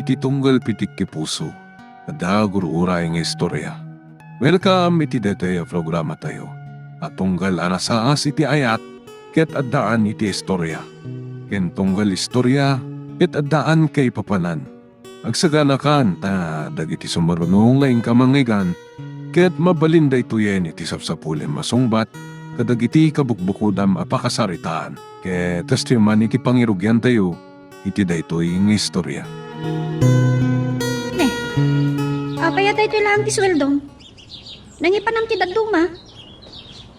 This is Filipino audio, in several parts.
iti tunggal pitik ki puso. Ada guru-ura nga istorya. Welcome iti dete programa tayo. At tunggal anasaas iti ayat, ket addaan iti istorya. Ken tunggal istorya, ket addaan kay papanan. Agsaganakan ta dagiti sumarunong laing kamangigan, ket mabalinda ituyen iti sapsapulen masungbat, kadagiti kabukbukudam apakasaritaan. Ket testiman iti pangirugyan tayo, iti daytoy nga istorya. Apaya tayo lang ti sweldong. Nangipanam ti daduma.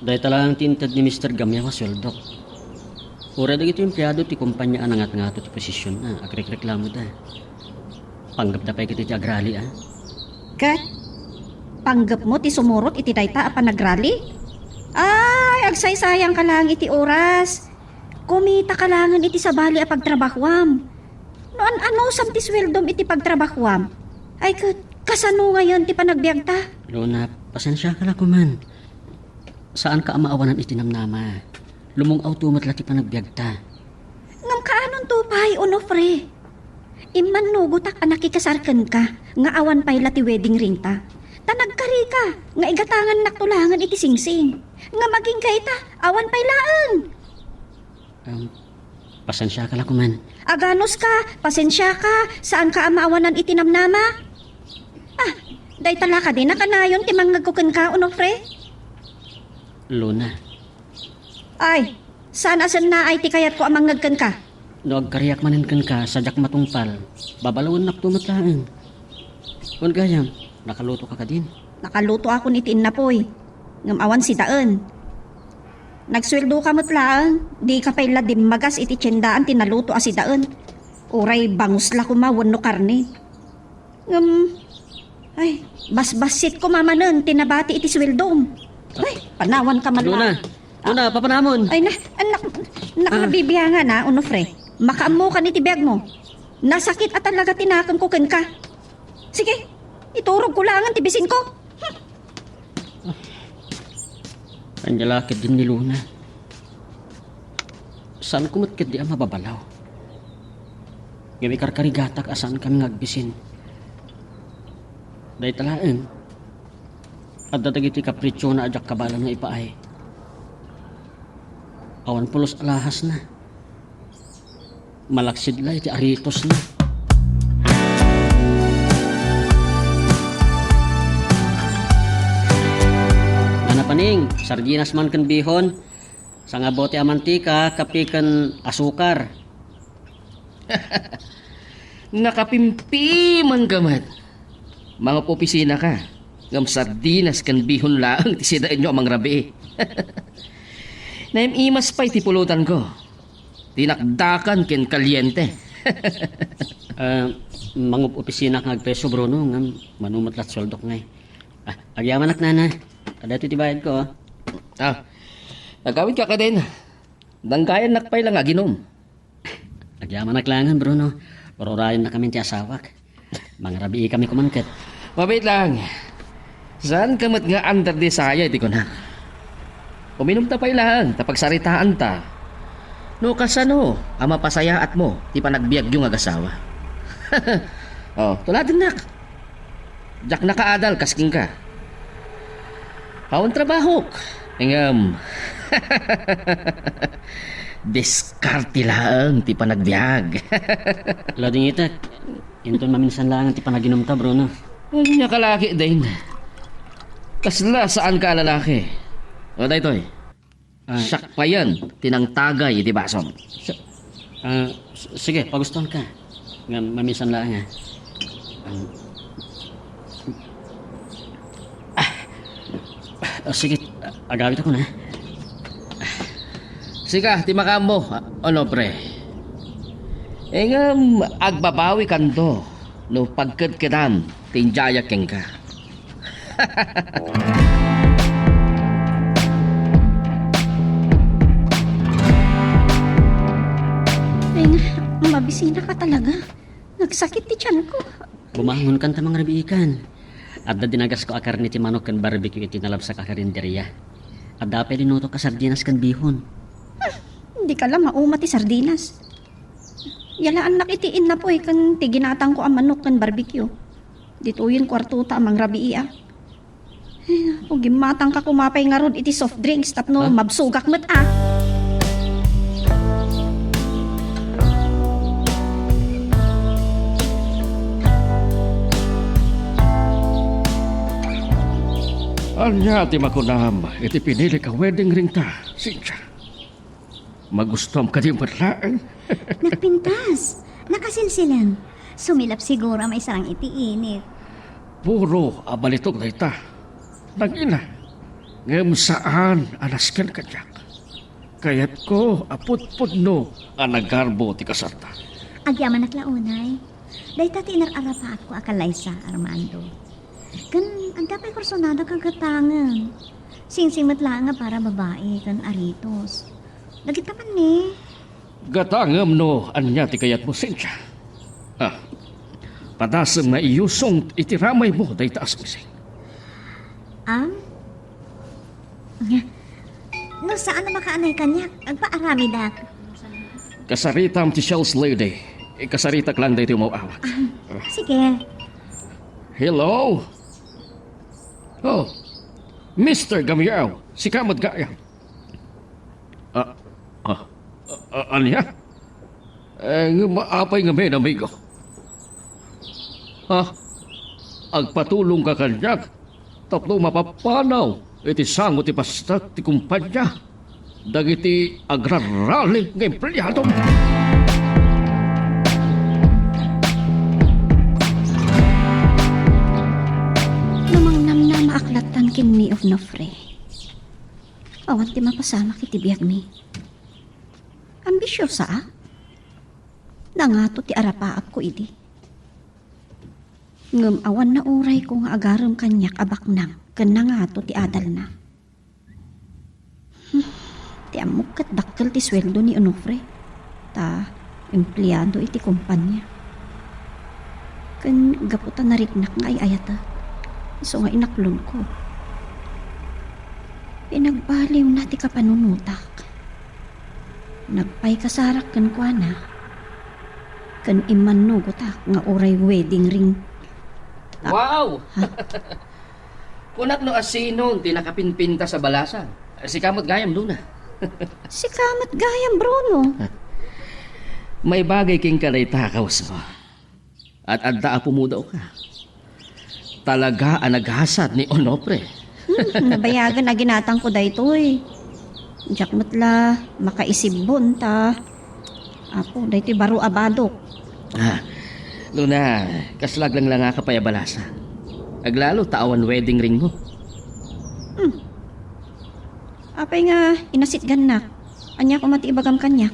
Dahil talagang tintad ni Mr. Gamya wa sweldo. Ura dagito empleyado ti kumpanya anangat-ngato ti posisyon na agrek-reklamo da. Panggap da pa'y kiti ti agrali Kat, panggap mo ti sumurot iti dayta a panagrali? Ay, agsaysayang ka lang iti oras. Kumita ka langan iti sabali a pagtrabahuam. Noan ano sam ti sweldom iti pagtrabahuam? Ay kat, kasano ngayon ti panagbiag ta? Luna, pasensya ka na kuman. Saan ka amaawanan itinamnama? Lumungaw tumatla ti panagbiag ta. Ngam kaanon tupay, Onofre? Iman nugutak a nakikasarken ka, nga awan pay lati wedding ring ta. Tanagkari ka, nga igatangan naktulangan iti singsing. Nga maging kay ta, awan pay laan. Pasensya ka na kuman. Aganos ka, pasensya ka, saan ka amaawanan itinamnama? Day tala ka din nakanayon ti manggagkuken ka, Onofre? Luna, Ay, saan asan na ay ti kayat ko amang ngagken ka? no agkariyak maninkan ka sa jak matungpal, babalawon nak tumatlaan. Kung gayam, nakaluto ka din. Nakaluto ako ni Tinapoy. Ngam awan si Daan. Nagsweldo ka matlaang, di ka pay ladim magas iti tiyendaan tinaluto a si Daan. Uray bangus la kumawan no karne. Ngam, ay, basbasit ko mamanen tinabati iti sweldom. Ay, panawan ka man Luna, Luna, papanamon. Ay na, anak, nabibiyangan na, Onofre. Makaamo ka ni tibiyag mo. Nasakit at talaga tinakang kuken ka. Sige, iturog ko lang ang tibisin ko. Ang lalakid din ni Luna. Saan kumatkid di ang mababalaw? Ngayon karkarigatak asan kami ngagbisin. Dahil talaan, at datagiti kapritsyo na adyak kabalan nga ipaay. Awan pulos alahas na. Malaksid la iti aritos na. Paning, sardinas man kan bihon, sanga bote a mantika, kapi kan asukar. Nakapimpi man gaman. Mga opisina ka. Ngam sardinas kan bihon laang ti sidaan nyo amang rabi. Naimimas pa'y tipulutan ko. Tinakdakan ken kalyente. Mga opisina kang agpreso Bruno, ngam manumatlat soldok ngay. Agyaman ak nana. Ada ito tibayad ko. Nagawid ka ka din. Danggayan nakpay lang aginom. Agyaman naklangan Bruno. Parorayan na kami ti asawak. Mga rabi kami kumangkat. Mabait lang. Saan ka mat nga under di saya iti ko na? Uminom ta pa'y lang, tapagsaritaan ta. No kasano, ama pasayaat mo, ti panagbiag yung agasawa. Tuladin nak. Jak nakaadal, kasking ka. Paon trabaho. Ingam. Diskarte lang ti panagbiag. Lading itak. Inton maminsan lang ti panaginom ta Bruno. Nya kalaki din. Kasla saan ka lalaki? O daytoy. Siyak pa yan. Tinangtagay iti basom. Sige, pagustuhan ka. Nga maminsan lang ha. Sige, agawit ako na. Sika, timakam mo. Ano pre? Engam, agbabawi kanto. No pagkadkadam, tinjaya keng ka. Ay nga, mabisina ka talaga. Nagsakit ti tiyan ko. Bumangon kan tamang rabiikan. At da dinagas ko akar ni ti manok kan barbecue iti nalab sa kakarinderya. At dapay dinuto ka sardinas kan bihon. Hindi ka lang mauma ti sardinas. Yalaan nakitiin na po kan tiginatang ko ang manok kan barbecue. Dito yun kwartuta amang rabi iya. O gimatang ka kumapay nga rod iti soft drinks tapno Ha? mabsugak met ah. Anya ti makunam, iti pinili ka wedding ring ta, Cynthia. Magustom ka di matlaan. Nagpintas. Nakasilsilan. Sumilap siguro may sarang itiinit. Puro abalitog na ita. Nangina, ngem saan alaskan ka diyak. Kayat ko aput-put no ang nagarbo ti kasarta. Agyaman naklaunay. Day tati inararapaat ko akalay sa Armando. Kan ang tapay kursonada kagatangan. Singsimot lang nga para babae kan aritos. Lagit naman ni. Gatangam no anya ti kayat mo, Cynthia. Ah, padasem na iyusong itiramay mo day taas mising. Nga. No, saan na makaanay kanyak? Agpaarami dak. Kasaritam ti Shell's Lady. Ikasaritak lang day ti umawawat. Sige. Hello? Oh, Mr. Gamiao, si Kamad Gaya. Anya? Maapay nga may amigo. Agpatulong ka kanyak. Tapno mapapanaw. Iti sango ti pastak ti kumpanya. Dagiti agrarali ng empleyado. Namang namna maaklatan kin me of Nofre. Awan ti mapasama kiti biyag mi. Ambisyosa ah. Nangato ti arapaak ko idi. Ngem awan na uray ko nga agaram kanyak abaknang ken nangato ti adal na. Ti amok ket dakkel ti sweldo ni Onofre. Ta empleyado iti kumpanya. Ken gaputan nariknak nga ay ayata. So nga inaklon ko. Pinagbaliw na ti kapanunutak. Nagpay kasarak kan kwa na. Kan iman no gutak nga oray wedding ring. Wow! Kunak no asinon ti nakapinpinta sa balasan. Si Kamot Gayam doon na. Si Kamat Gayam Bruno. May bagay king kalay takaws mo. At adda pumudaw ka. Talaga ang naghasad ni Onofre. Nabayagan na ginatang ko daytoy. Diyak matla makaisibon ta. Apo daytoy baro abadok. Luna, kaslag lang nga kapaya balasa. Aglalo taawan wedding ring mo. Apay nga inasit ganak. Anya ko mati ibagam kanya.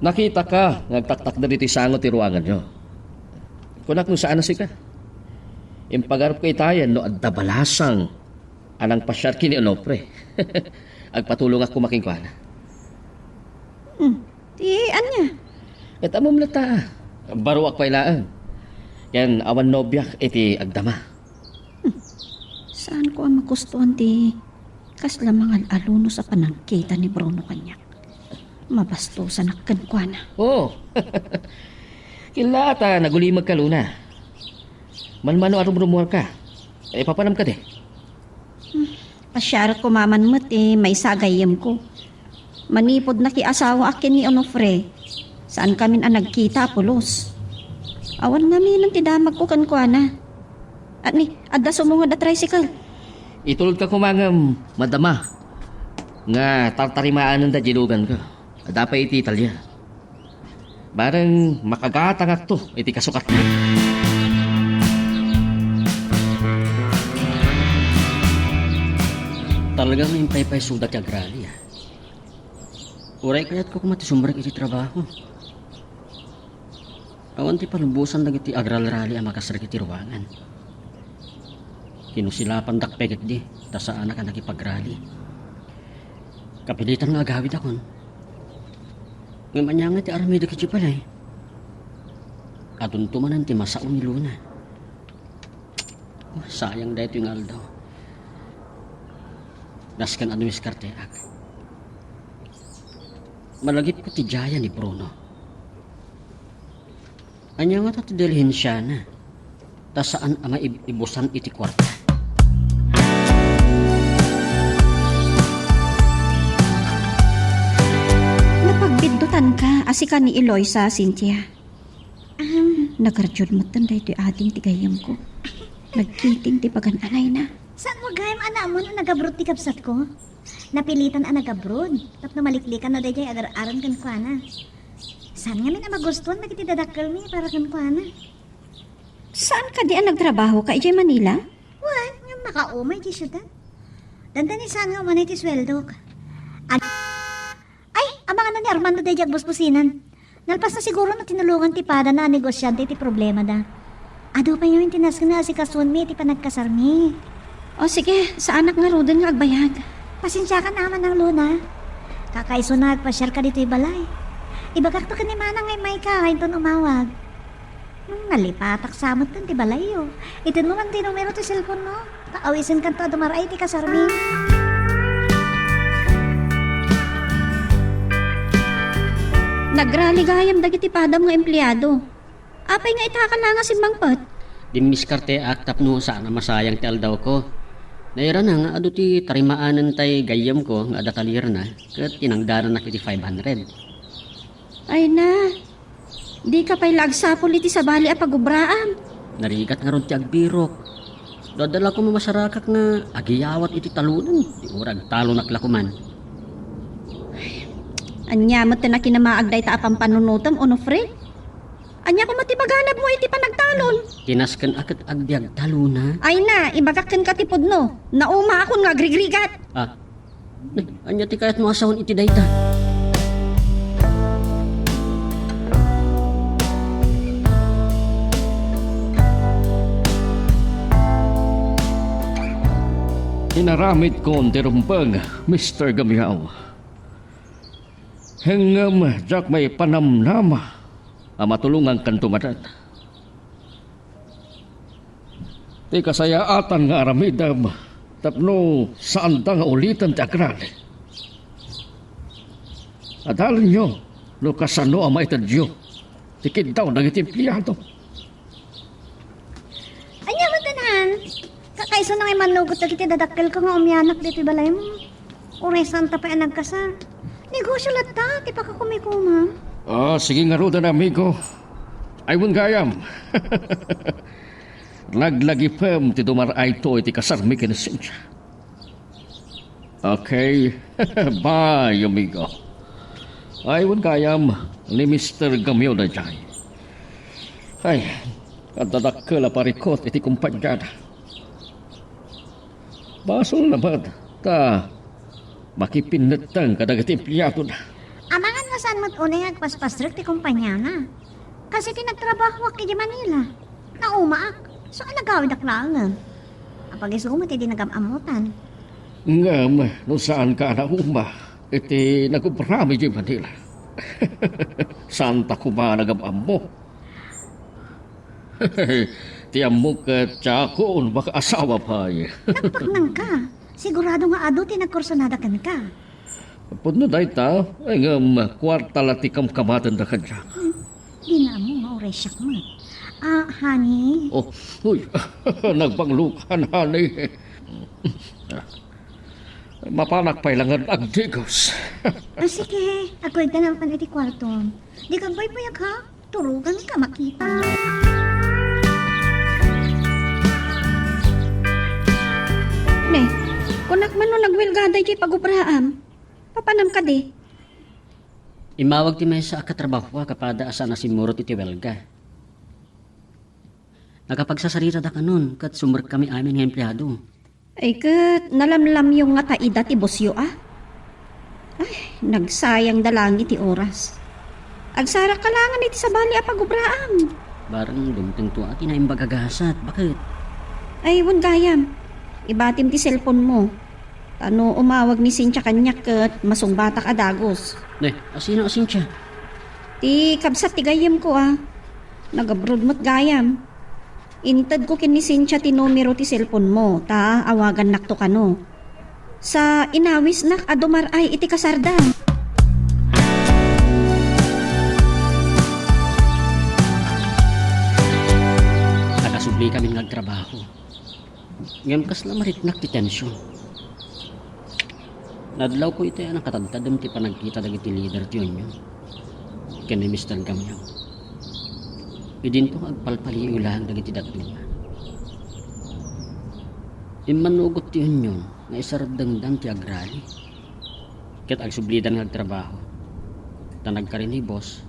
Nakita ka, nagtaktak na dito sangot ti ruangan nyo. Kunak no saan na si ka? Impagarap kay tayan no adda balasang anang pasyar kini Onofre. Agpatulong ako makingkwana. Ti anya. Et amom lata. Baro ak pailaan. Yan awan nobyak iti agdama. Saan ko ang magustuhan ti kaslamang aluno sa panangkita ni Bruno kanyak. Mabastusan akkan kwa na. Oh. Kilata nagulimag ka Luna. Manmano arum-rumor ka. Papanam ka de. Pasyarat ko mamanmat may sagayam ko. Manipod na asawa akin ni Onofre. Saan kami ang nagkita pulos. Awan namin ang tidamag ko kankwana. At ni, adda sumungad na tricycle. Itulog ka kumangam, madama. Nga tartarimaan da jilugan ka. Adapay iti Italya. Barang makagatangak to, iti kasukat mo. Talagang may paypay sudat ka grali ah. Uray kayat ko kumatisumbrag iti trabaho. Awan ti palubusan lang iti agral rally ang makasarag iti ruangan. Kinusilapan dakpeget di, ta saan ka nakipagrally. Kapilitan nga agawid akon. Ngayon nga ti aramida kiti palay. Atun tumanan ti masaon ni Luna. Sayang dahito yung aldaw. Naskan ano yung skarteak. Malagip ko ti Jaya ni Bruno. Anya nga ta dalhin siya na. Ta saan ama ibusan iti kwarta. Napagbindutan ka, asika ni Eloisa, Cynthia. Nagarjud mo tanday ti ating tigayam ko. Nagkiting ti pagananay na. Saan mo gayam ana mo na nagabrod ti kapsat ko? Napilitan ang nagabrod. Tapno maliklikan na dayjay agar-aran kan kwa na. Saan nga min ang magustuhan nagitidadakkel mi para kan kwa na? Saan ka di ang nagtrabaho ka, ijay Manila? Wan, nga makaumay ti syudad. Dandan ni saan nga umanay ti sweldo ka. Ay, abangan na ni Armando dayjay busbusinan. Nalpas na siguro na tinulungan ti pada na negosyante ti problema da. Ado pa yung tinas na si kasun mi ti panagkasar mi. O sige, sa anak nga roden nga agbayag. Pasensya ka naman ng luna. Kakaiso na agpasyar ka dito balay. Ibagak to ka ni Manang ngay may ka, kain ton umawag. Nung nalipatak samot ton ti balay yo. Itin mo man ti numero ti cellphone mo. Kaawisin kan to dumaray ti kasarmi. Nagraligayam dagiti padam nga empleyado. Apay nga itakalanga si Mangpet. Dimiskarte ak tapno saan na masayang ti aldaw ko. Naira na nga ado ti tarimaanan tay gayam ko nga adatalir na ket tinangdaran na kiti 500. Ay na, di ka pa'y lagsapol iti sa bali a pagubraan. Narigat nga ron ti agbirok. Dadala ko mamasarakak nga agiyawat iti talunan. Di urag talo naklakuman. Anya mo na kinamaagday ta apang panunutom, Onofre? Anya ko matibaganap mo iti panagtalon. Tinasken aket agbiag taluna. Ay na, ibagakken ka tipod no. Nauma akon nga agrigrigat. Ah, anya ti kayat mo asawon iti dayta. Inaramid ko ang tirumpag, Mr. Gamiao. Hengam, jak may panamnama, ang matulungan kan tumadat. Ti kasayaatan nga aramidam, tapno saan ta nga ulitan ti agral. Adalan nyo, no kasano ang maitadyo, tikid daw nagiti empleyado. Anya mo tanan? Kakaiso na ngay manugot na kita dadakkel ko nga umyanak dito balay mo. Uray santa pa ang nagkasar. Negosyo lata, ti pa ka kumikuma. Sige nga roda na amigo. Aywan gayam. Laglagi pem ti dumaray to iti kasarmi kinasensya. Okay. Bye, amigo. Aywan gayam ni Mr. Gamyo na dyan. Ay, kadadakkel a parikot iti kumpanyada. Basol naman, ta makipinatang kadagati empleyado na. Amangan nga saan mo't unay agpaspasrek ti kumpanya na. Kasi tinagtrabaho ak iti Manila. Naumaak. So nagawid ak lang. Apag iso mo ti di nagamamutan. Ngam, no saan ka nauma, iti nagubrami di Manila. Santa kuma nagamam mo. Ti amok at tsakon baka asawa pa eh. Nagpaknang ka. Sigurado nga ado ti nagkursonada kan ka. Pudno dahi ta, ay ngam, kwarta lati kam kamatan da ka dyan. Di na mo nga uray siyak mo. Honey. Oh, uy, nagpanglukan, honey. Mapanak pa ilangan agdigos. Sige, ako'y tanapan iti kwarto. Di ka ba'y payag ha? Turugan ka makita. Ne, kunak man no nagwilgaday jay pagubraam. Papanam ka di. Imawag ti may sa akatrabaho kapada asa na si Murot iti welga. Nakapagsasarita da kanon kat sumrek kami amin nga empleyado. Ay kat, nalamlam yung nga taida ti bosyo ah. Ay, nagsayang dalangi ti oras. Agsara kalangan iti sa bali a pagubraam. Barang dumteng to ati na imbagagasat. Bakit? Ay, wan gayam. Ibatim ti cellphone mo. Tano umawag ni Cynthia kanyak kat masungbatak adagos. Ne, asino asin siya? Ti kabsat ti gayam ko ah. Nag-abroad mo't gayam. Intad ko kin ni Cynthia ti numero ti cellphone mo. Ta, awagan nakto ka no. Sa inawis nak adumar ay iti kasarda. Ngam kas la maritnak ti tensyon. Nadlaw ko iti ang katadtadam ti panagkita dagiti leader ti Union. Ken ni Mr. Gamyaw. Idin to agpalpali ulahan dagiti daduma. Imanugot ti Union nga isaradangdang ti agrali. Ket agsublidan nga agtrabaho. Tanag ka rin ni boss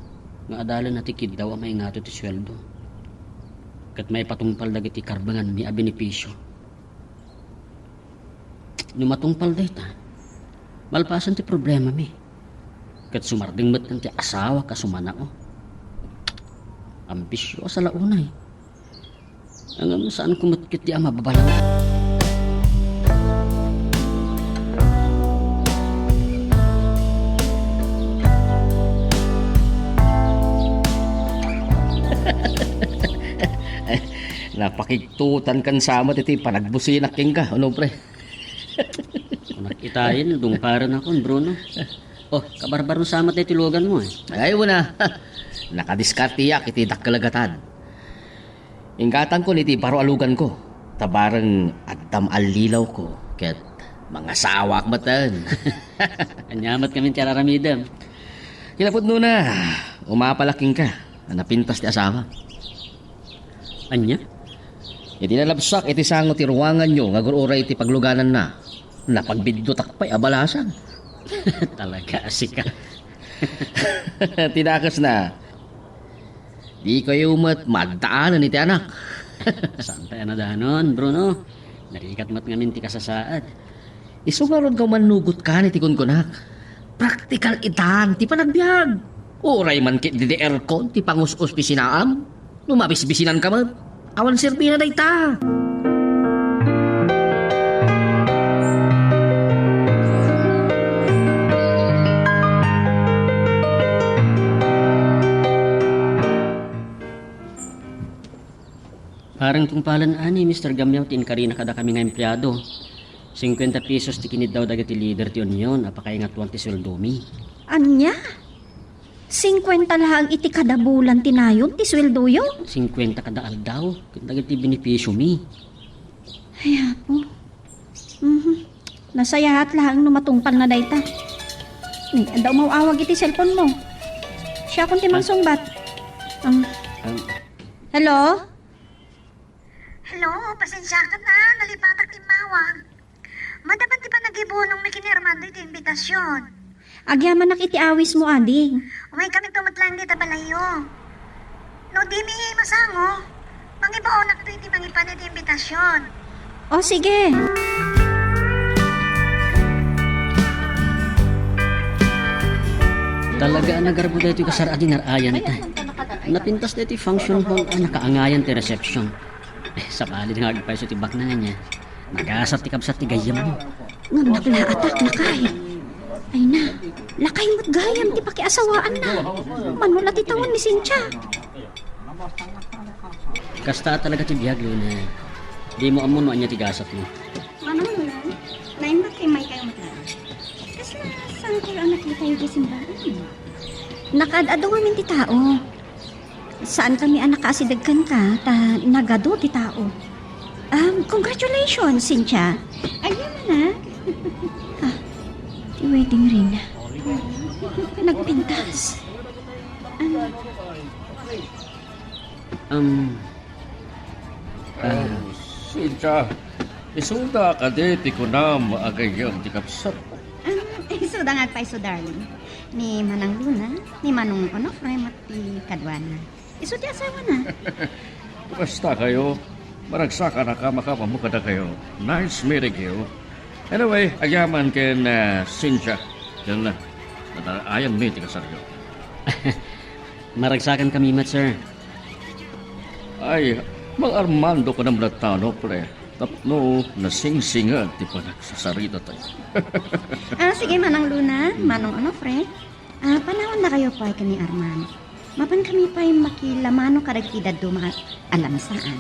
nga adalan na tikid daw ang maingato ti sweldo. Ket may patungpal dagiti karbangan mi a benepisyo. Numatungpal dayta. Malpasan ti problema mi. Ket sumarding met ti asawa ka sumanao. Ambisyo sa launay. Ang saan kumatkit ti ama babalang. Napakigtutan kan sama iti panagbusinak king ka, ano pre? Kung nakitayin, dungparan ako, Bruno. Oh, kabarbaro sama tayo tilugan mo eh. Ay mo na. Nakadiskartiyak iti dakkalagatan. Ingkatan ko niti baro alugan ko. Tabarang addam alilaw ko. Ket mga sawak matan. Kanyamat kami ti araramidam. Kilapod no na. Umapalaking ka. Napintas ti asawa. Anya? Iti nalabsak iti sango ti ruangan nyo. Ngagururay iti pagluganan na. Napagbiddo takpay abalasan. Talaga asik ka. Tinakas na. Di kayo magdaanan iti anak. Saan tayo na danon, Bruno? Narikat mat ngamin ti kasasaad. Isugarod ka manugot ka ni ti kunkunak. Praktikal itan ti panagbiag. Uray man kit di aircon ti pangus-us ti sinaam. Lumabis-bisinan ka man. Awan sirbi na dayta. Parang tungpalan ani, Mr. Gamyaw, tinkarina kada kami nga empleyado. 50 pesos ti kinid daw dagiti leader ti Union, apakay nga 20 sweldo mi. Anya? 50 lang iti kada bulan tinayon ti sweldo yo? 50 kada aldaw, kung dagiti benepisyo mi. Ay, apo. Nasayahat lang no matungpal na dayta. Daw mauawag iti cellphone mo. Siya kung timang sungbat. Hello? Hello, pasensya ka na. Nalipatak timawag. Madapat di pa nag-ibunong may kinirmando iti imbitasyon. Agyaman nak iti awis mo, ading. Umay kami tumatlang dita balayo. No di mi masango. Mangibaunak to iti mangipan iti imbitasyon. O, sige. Talaga nagarbo dito yung kasaradi narayan ta. Napintas dito yung function hall ang nakaangayan ti reception. Sa bali nga agpay sa tibak na niya. Magasat ti kabsat ti gayam mo. Ngam naklaatak na kay. Ay na, lakay mo't gayam ti pakiasawaan na. Manula ti tawan ni Cynthia. Kasta talaga ti biyag na. Di mo amuno anya ti gasat mo. Ano mo na? Naimbak kay may kayo matla. Kasi saan kayo ang nakita yung kisimbahan? Nakadado ngamin ti tao. Saan kami ang nakaasidag ka, ta nagado ti tao. Congratulations, Cynthia. Ayun na. Ti wedding ring. Nagpintas. Sincha, isuda ka di ko na maagayang di kapsat. Suda nga pa iso darling. Ni Manang Luna, ni Manong Onofre, mati Kadwana. Iso ti asawa na. Basta kayo, maragsaka na ka makapamuka na kayo. Nice meeting you. Anyway, agaman ken Sincha. Yan na, ayan meeting ka saryo. Maragsakan kami mat, sir. Ay, mang Armando ko ng Blatano, pre. Tapno, nasing-singan, di pa nagsasarita tayo. Sige Manang Luna, Manong Onofre. Panahon na kayo pa ni Arman. Mapan kami pa yung makilamano karagkidad do mga alam saan.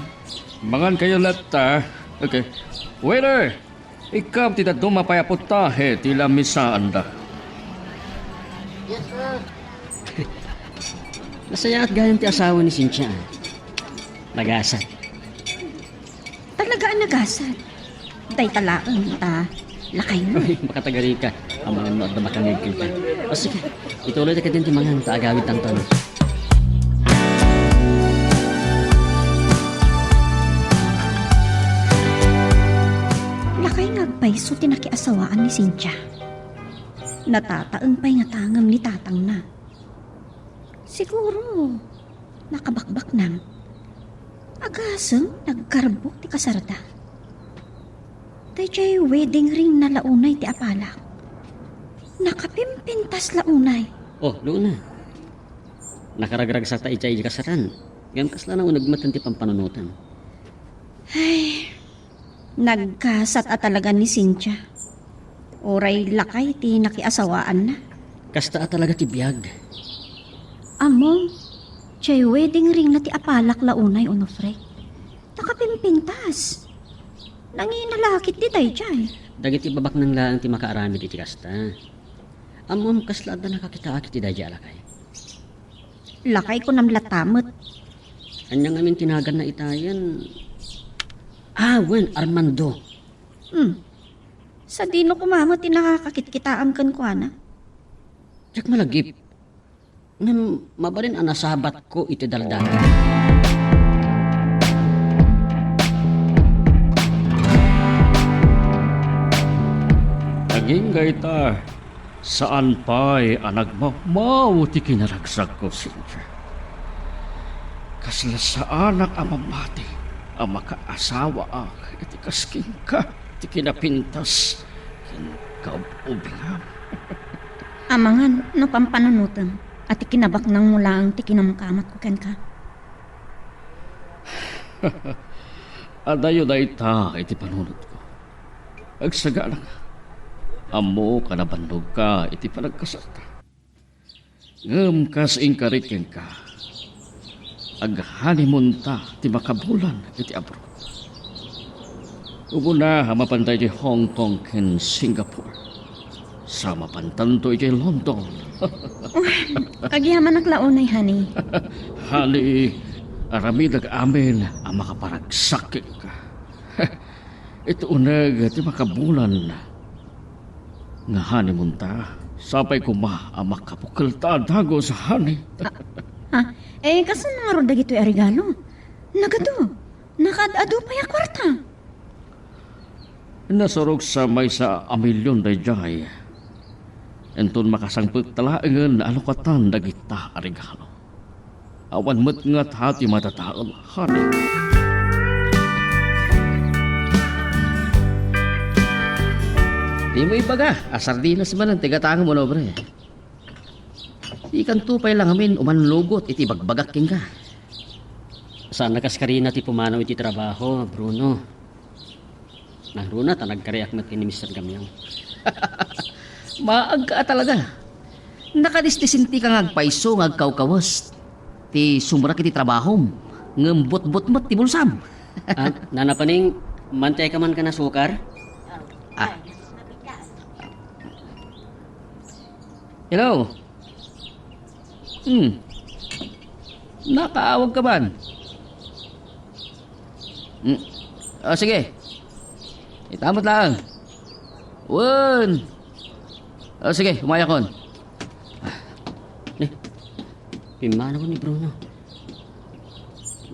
Mangan kayo lata. Okay. Waiter! Ikaw tita dumapayaputahe tila misaan da. Masaya at gayon ti asawa ni Cynthia. Nagasat. Talaga ang nagasad. Day talaan ta. Lakay mo. Ay, makatagari ka. Ang mga nood na makangigil ka. O sige, ituloy na ka din timangan ta agawid ang tanong. Lakay ngagpay so tinakiasawaan ni Cynthia. Natataang pa'y nga tangam ni tatang na. Siguro, nakabakbak nang. Agasang nagkarbok ti kasarda. Dayjay wedding ring na launay ti apalak. Nakapimpintas launay. Oh, Luna. Nakaragrag sa ta ichay kasaran. Yan kasla na unagmatan ti pampanunutan. Nagkasat at talaga ni Cynthia. Oray lakay ti nakiasawaan na. Kasta talaga ti biyag. Among, chay wedding ring na ti apalak launay Onofre. Nakapimpintas. Nanginalakit di tayo dyan. Dagiti babak nang lang ti makaaramid iti kasta. Amom kasla da nakakita-akit ti dadya alakay. Lakay ko nam latamot. Anyang amin tinagan na itayan. Wen Armando. Sa dino kumamot ti nakakakit-kitaam kan ko ana. Jak malagip. Ngam mabalin anasabat ko iti daldalan. Naging gayta, saan pa'y anagmamaw ti kinaragsak ko, Cynthia. Kasla sa anak amamati, ang makaasawa iti kasking ka, ti kinapintas, kinkaubingam. Amangan, no pampanunutan. At ikinabak nang mula ang tikinamkamat ko ken ka. Adayo da ita, iti panunod ko. Agsaga lang, amo ka nabandog ka, iti panagkasata. Ngam kas ingkarikin ka, aghanimun ta, ti makabulan, iti abroad. Ugo na mapantay ti Hong Kong ken Singapore. Sama pantanto iti London. Agyaman naglaunay, honey. Hali, aramidag amin ang makaparagsakin ka. Ito unag ti makabulan. Nga honeymoon ta, sapay kuma ang makapukal ta dago sa honey. Kasan nga ron dagito yung regalo? Nagado, nakadado pa yung kwarta. Nasurog sa may sa amilyon day jay. Entun makasangput talaangan na alokatan dagita a regalo. Awan mo't nga't hati matataol, honey. Di mo ibaga, asardinas man ang tigatang mo, nobre. Di kan tupay lang amin umanlugot iti bagbagak king ka. Saan nakaskarina ti pumanaw iti trabaho, Bruno? Nagruna ta nagkariak mat ni Mr. Gamyang. Maag ka talaga. Nakadistisinti ka ngagpaiso ngagkawkawas. Ti sumrak iti trabaho. Ngembot-bot-bot ti bulsam. Nanapaning, mantay ka man ka na sukar? Hello? Nakaawag ka man? Sige. Itamot lang. Sige, umaya kon. Pimana ko ni Bruno.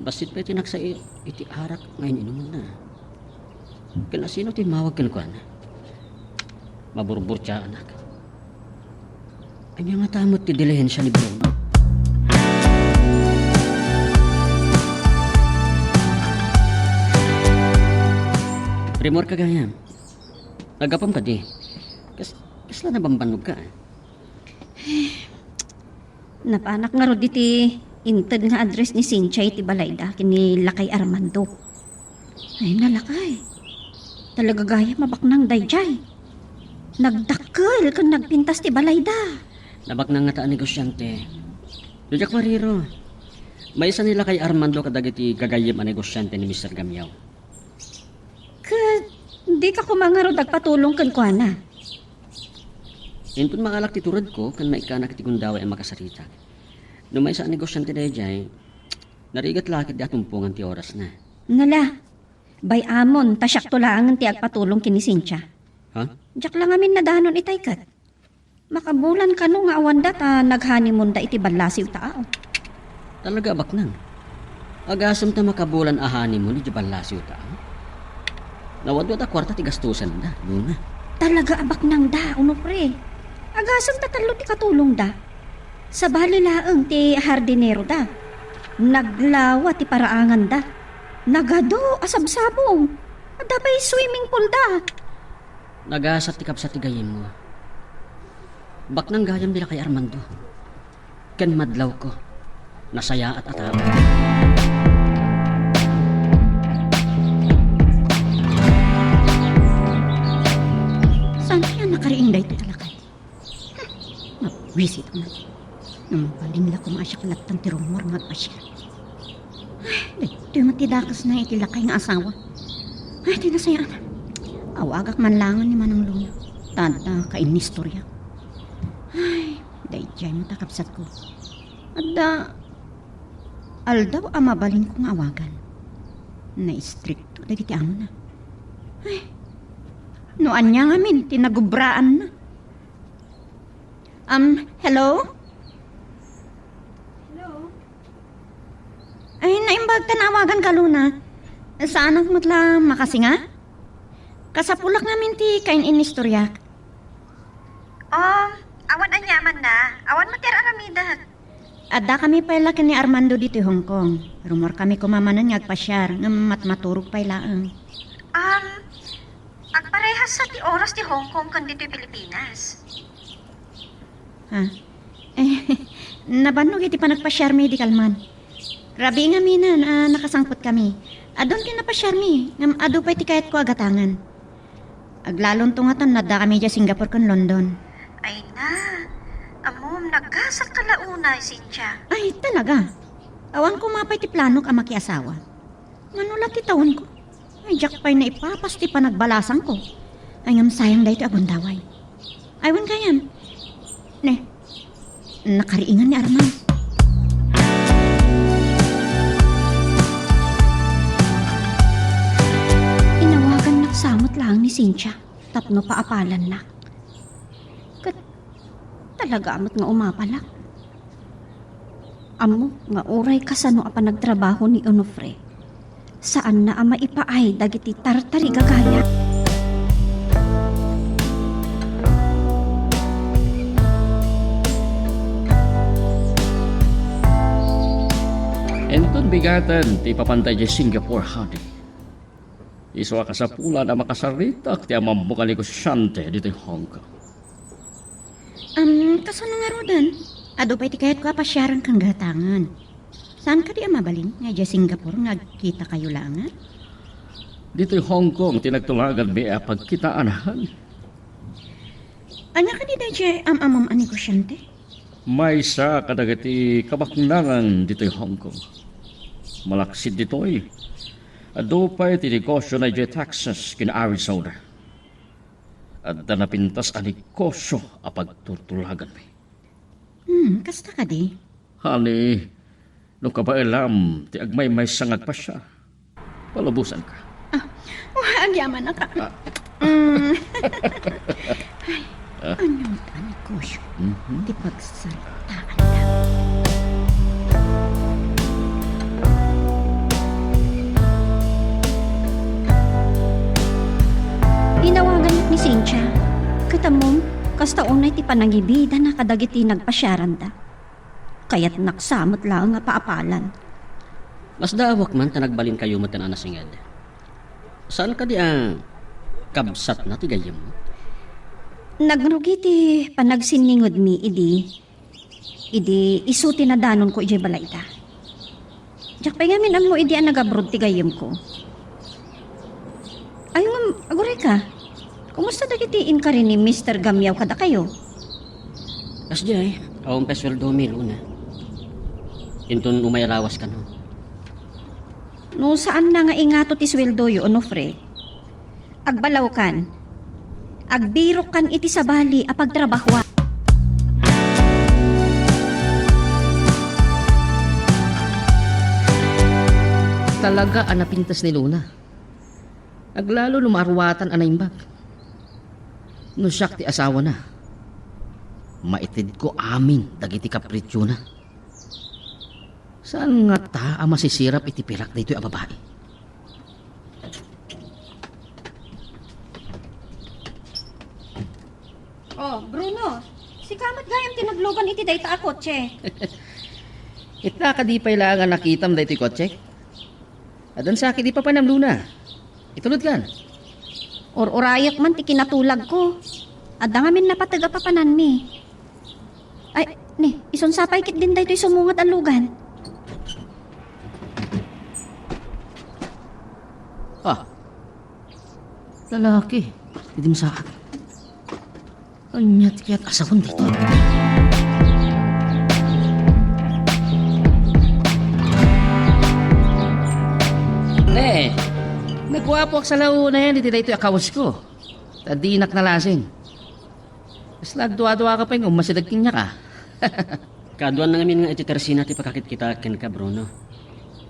Basit pa tinaksa iti harak ngayon inuman na. Kaya sino ti mawag kan maburbur siya anak. Ay nga tamot ti dilihensya ni Bruno. Primor ka gayam. Nagapam ka di. Kasla na bambanog ka. Napanak nga ro diti inted nga address ni Cynthia iti balayda kini Lakay Armando. Ay nalakay. Talaga gaya mabaknang dayjay. Nagdakkel kan nagpintas ti balayda. Nabak na nga taan negosyante. Dujak mariro. May isa nila kay Armando kadagiti gagayim a negosyante ni Mr. Gamyaw. Di ka kumangaro dagpatulong kan kuana. Intun makalak ti turad ko kan maikanak ti gundaway ang makasarita. No may sa negosyante dayjay, narigat lakit di atumpungan ti oras na. Nala, Bay amon, tasyak to lang ti agpatulong kini Cynthia. Ha? Diyak lang amin nadanon itay kat. Makabulan ka no nga awan da ta naghanimon da iti balasiw tao. Talaga bak nang. Agasam ta makabulan ahani mo ni Jabalasiw ta. Nawadwat a kwarta ti gastusan da, Luna. Talaga abak nang da, uno pre. Agasam ta talo ti katulong da. Sa bali laeng ti hardinero da. Naglawa ti paraangan da. Nagado asabsabong. Adabay swimming pool da. Nagasat ti kapsa ti gayem mo. Bak nang gayam nila kay Armando. Ken madlaw ko. Nasaya at ataba. Saan kaya nakariing da ito talakay? Mabwisit na. Nang balingla ko maasyaklat ng tirumor magpasya. Ay, ito yung matidakas na itilakay ng asawa. Ay, tinasayaan. Awagak man langan ni Manang Luna. Tanda ka inistorya. Ay, dayjay mo takapsat ko. At aldaw amabalin kong awagan. Na-stricto dagiti amo na. Ay, noan niya ngamin, tinagubraan na. Hello? Ay, naimbag tanawagan ka, Luna. Saan ang matla makasinga? Kasapulak namin ti kain inistoryak. Awan anyaman na. Awan matir aramidat. Adda kami pala ni Armando dito Hong Kong. Rumor kami kumamanan nga agpasyar nga maturog pa ilaang. Agparehas sa ti oras ti Hong Kong kan dito Pilipinas. Ha? Nabanog iti pa nagpasyar medical man. Grabe nga minan, nakasangpot kami. Adon ti napasyar mi, ngam ado pa iti kayat ko agatangan. Aglalon tungatan nadda kami dya Singapore kan London. Ay na. Amom, nagkasak kalaunay, Cynthia. Ay, talaga. Awan ko mapay ti plano ka makiasawa. Manulat ti tawon ko. Ay, jak pa'y na ipapas ti panagbalasang ko. Ay, ngam sayang da ito agundaway. Aywan kayam. Ne, nakariingan ni Arman. Inawagan nagsamot lang ni Cynthia. Tapno paapalan na. Talaga amot nga umapalak. Amo nga uray kasano a panagtrabaho ni Onofre. Saan na ama ipaay dagiti tartari gagaya. Enton bigatan ti papantay di Singapore, honey. Iswa ka sa pula na makasaritak ti amambukan ni Kusyante dito yung Hong Kong. Kasano nga rodan? Ado pa'y ti kayat ko apasyaran kang gatangan. Saan ka di amabalin? Nga dya Singapore nga kita kayo langan? Dito yung Hong Kong, tinagtulagan mi pagkitaanahan. Anya ka di dya amamam ani ko siyante? May sa kadagati kabaknangan dito yung Hong Kong. Malaksid dito eh. Ado pa'y tinegosyo na dya Texas kina Arizona. At napintas ani kosyo a pagtutulagan mi. Kasta ka di? Honey, no ka ba alam, ti agmay may sangag pa siya. Palubusan ka. Agyaman na ka. Ay, anyong tani ko siya. Di pagsalitaan lang. Inawagan ni Cynthia. Katamom, kasta unay ti panangibida na kadagiti nagpasyaran da. Kaya't naksamot lang nga paapalan. Mas daawak man ta nagbalin kayo mo tanan singad. Saan ka di ang kabsat na ti gayem mo? Nagrugi ti panagsiningod mi idi isuti na danon ko ijay balay da. Diyak pa ngamin ang mo idi ang nagabrod ti gayem ko. Ay aguray ka. Kumusta dagitiin ka rin ni Mr. Gamyaw kada kayo? Kasjay, awang pesweldo mi Luna. Inton umayarawas ka no. No saan na nga ingato ti sweldo yo Onofre? Agbalaw kan. Agbirok kan iti sa bali a pagtrabahwa. Talaga anapintas ni Luna. Aglalo lumarwatan anay imbag. No siyak ti asawa na. Maitid ko amin dagiti kapritsyo na. Saan nga ta ang masisirap iti pilak dito ang babae? Oh, Bruno, si kamat gayam tinaglugan iti dayta a kotse. Itna ka di pa ilangan nakitam dito kotse. Adan sa akin di pa panamluna. Itulod kan. Or-orayak man ti kinatulag ko. Adda ngamin napataga papanan mi. Ay, ni, ison sapay kit din daytoy sumungat ang lugan. Ah. Lalaki. Idim sa akin. Anyat kaya't asawan dito. Nagwapo ak sa launa yan, iti dito akawas ko. Tadinak na lasing. Mas nagduwa-duwa ka pa yung masidagking niya ka. Kaduan na ngamin nga iti tersina ti pakakit kita ken ka Bruno.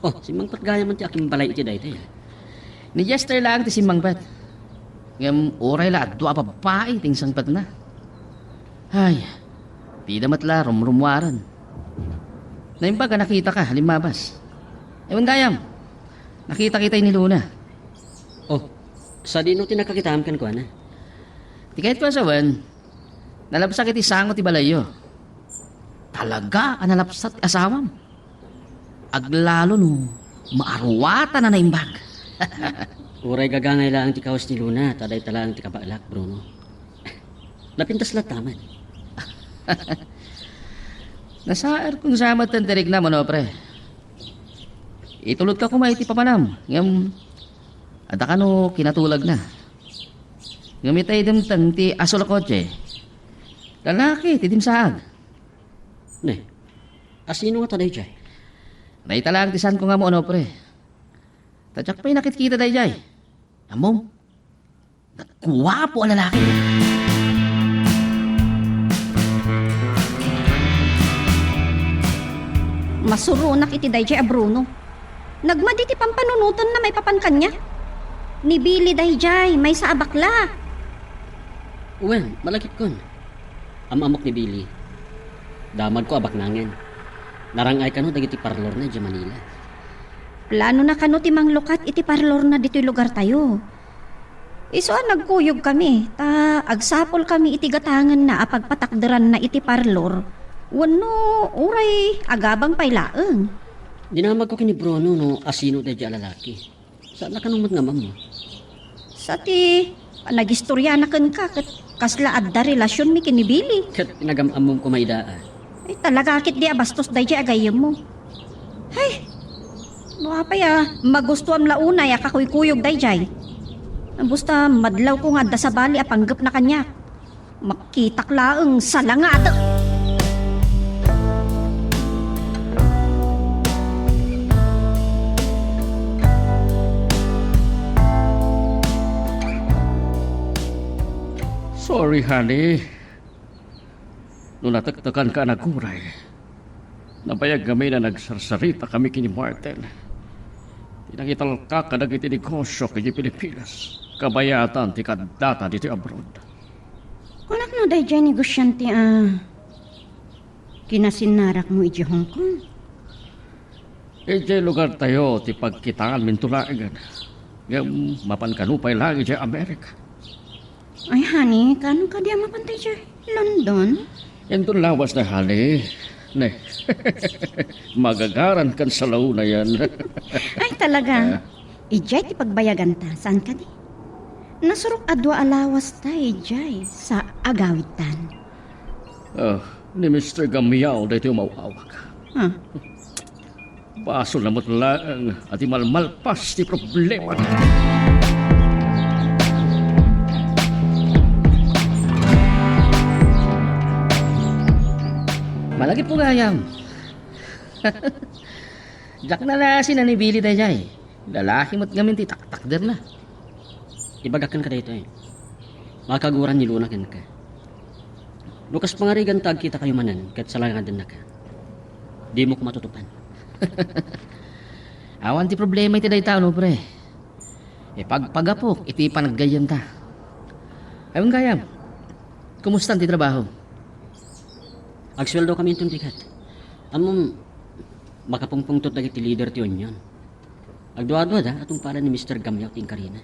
Oh, si Mang Patgaya man ti aking balay iti dayta. Ni Jester lang ti simang bat. Ngam oray la at duwa pa babae ting sangpat na. Ay, pida matla rumrumwaran. Naimbaga nakita ka, halimabas. Ewan gayam, nakita kita ni Luna. Oh, sa dino ti nakakitaam kan ko na. Di kahit ko asawan, nalapsak iti sangot ti balayo. Talaga ang nalapsat ti asawam. Aglalo no, maarwata na naimbag. Uray gagangay lang ti kawas ni Luna, taday talang ti kabalak Bruno. Napintas lataman. Nasaar kung samat ang tirig na mo, pre. Itulot ka kumay ti papanam. Ngam, ada ka no, kinatulag na. Ngamitay dimtang ti asol kotse. Lalaki, ti dimsaag. Ne, asino nga taday jay? Naitalang ti san ko nga mo, pre. Tadyak pa'y nakit-kita day jay. Amom, nagkuwapo ang lalaki. Masurunak iti dayjay a Bruno. Nagmadi ti pampanunutan na may papankan niya. Ni Billy dayjay, may sa abakla. Well, malakit kon. Amamok ni Billy. Damag ko abak nangen. Narangay ka no dagiti parlor na di Manila. Plano na kano ti manglukat iti parlor na dito'y lugar tayo. Isoan nagkuyog kami, ta agsapol kami iti gatangan na apagpatakderan na iti parlor. Wano, uray, agabang pailaeng. Dinamag ko kini Bruno no asino da di lalaki. Saan na kanong matngamam mo? Sa ti, nagistorya na kan ka, kasla adda relasyon mi kini Billy. Kat pinagamamom ko may daan. Ay talaga kit di abastos day di agayem mo. Hay, buhapay magustuam launay akakuykuyog day jay. Busta madlaw ko nga da sa bali apanggap na kanya. Makitak laeng salangat. Sorry, honey. Nung nataktakan ka na guray, nabayag kami na nagsarsarita kami kini Martin. Tinakital ka kadag iti negosyo kini Pilipinas. Kabayatan ti kadata dito abroad. Kunak no day dyan negosyante kinasinarak mo iti Hong Kong. Iti lugar tayo ti pagkitaan mintulagan. Ngam mapankanupay lang iti Amerika. Ay honey, kano ka di mapantay dyan? London? Entong lawas na honey. Ne, magagaran kan sa launa yan. Ay talaga. Ijay ti pagbayagan ta. Saan ka di? Nasurok adwa alawas ta ijay sa agawitan. Oh, ni Mr. Gamiao dito umawawak. Huh? Baso na mo't lang at imalmalpas ti problema. Malagip po gayam. Jack na lasin na ni Billy dayjay. Lalaki mo't ngamin ti taktakder na. Ibagakan ka dito eh. Makaguran ni Luna ken ka. Lukas pangarigan tag kita kayo manan kat salangan din na ka. Di mo ko matutupan. Awan ti problema iti dayta no pre. Pagpagapok, iti panaggayan ta. Ayun gayam, kumusta ti trabaho? Agsweldo kami itong tikat. Amom, makapungpungtot na iti leader ti union. Agduadwa da, atong pala ni Mr. Gamyaw ting Karina.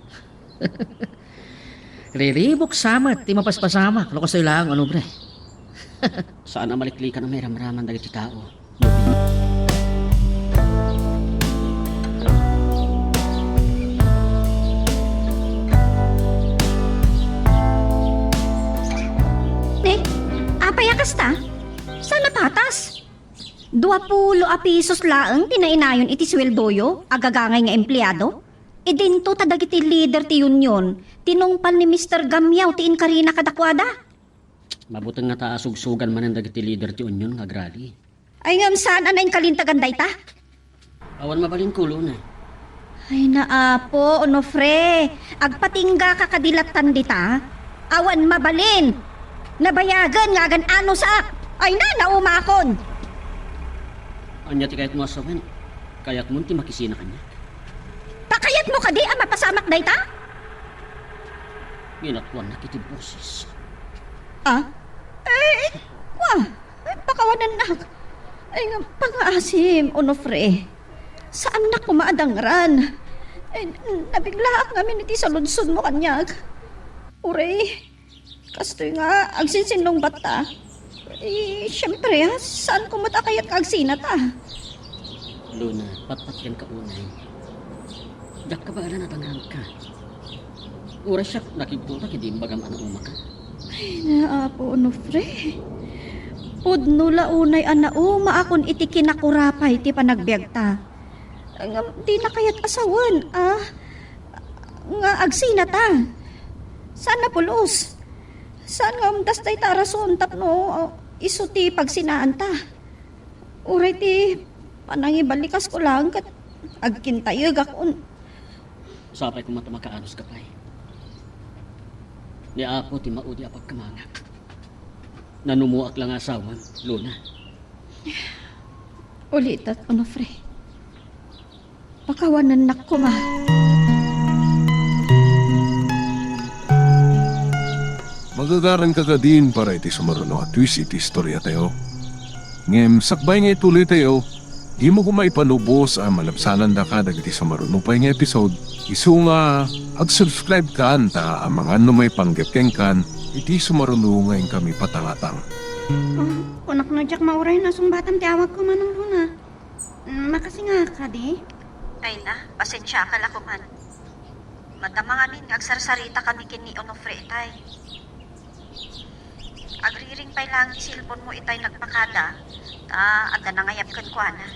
Riribok samat, ti mapaspasamak. Ano kastoy lang, ano bre? Saan ang maliklikan ang may ramraman dagiti tao? Apayakas ta? Sana patas? 20 pisos laeng tinainayon iti sweldoyo, agagangay nga empleyado? E dinto tadag iti leader ti union, tinungpal ni Mr. Gamyaw ti Karina kadakwada. Mabutang nga taasugsugan man ang dagiti leader ti union nga grali. Ay ngam saan anay kalintagan dayta? Awan mabalin kulo na. Ay naapo, Onofre, agpatingga ka kadilatan dita. Awan mabalin. Nabayagan nga gan ano sa ay naumakon. Anya ti kayat mo asawan, kayat mo ti makisina kanya. Pakayat mo kadi ang mapasamak dayta? Ginatuan na kiti boses. Ah? Wah, pakawanan na. Ay nga, pang-asim, Onofre. Saan na kumaadangran? Ay, nabigla ngamin iti sa lunsod mo kanyag. Uray, kastoy nga, agsinsinlong bata. Siyempre, saan ko matakayat ka agsinat Luna, patpat yan ka unay. Dak ka ba ala natangran ka? Ura siya, nakigtuta kidi bagam ana umaka. Ay, naapo, Onofre. Pudno launay anauma akon iti kinakurapay ti panagbiagta. Di na kayat asawan, nga agsinata. Saan na pulos? Saan nga umdas tay tarason tapno iso ti pagsinaan ta? Uray ti panangibalikas ko lang kat agkintayag akon. Sapay kung matamakaanos ka pa'y. Ni Apo ti maudi apag kamangak. Nanumuak lang asawan, Luna. Ulitat, Onofre. Pakawanan na ko ma. Magagaran ka din para iti sumaruno at twist iti istorya tayo. Ngem sakbay nga ituloy tayo, di mo kumaipanubos ang malapsanan da ka dagiti sumaruno pa nga episode. Isu nga, ag-subscribe ka anta ang mga numay panggapkeng kan, iti sumaruno ngayon kami patangatang. Kunak na Jack mauray na sumbatan ti awag ko manong Luna. Makasi nga ka di? Ay na, pasensya ka lakuman. Madamanganin nga agsarsarita kami kini Onofre itay. Agriring pa'y lang isilpon mo itay nagpakada. Ada nangayap kan kwa na.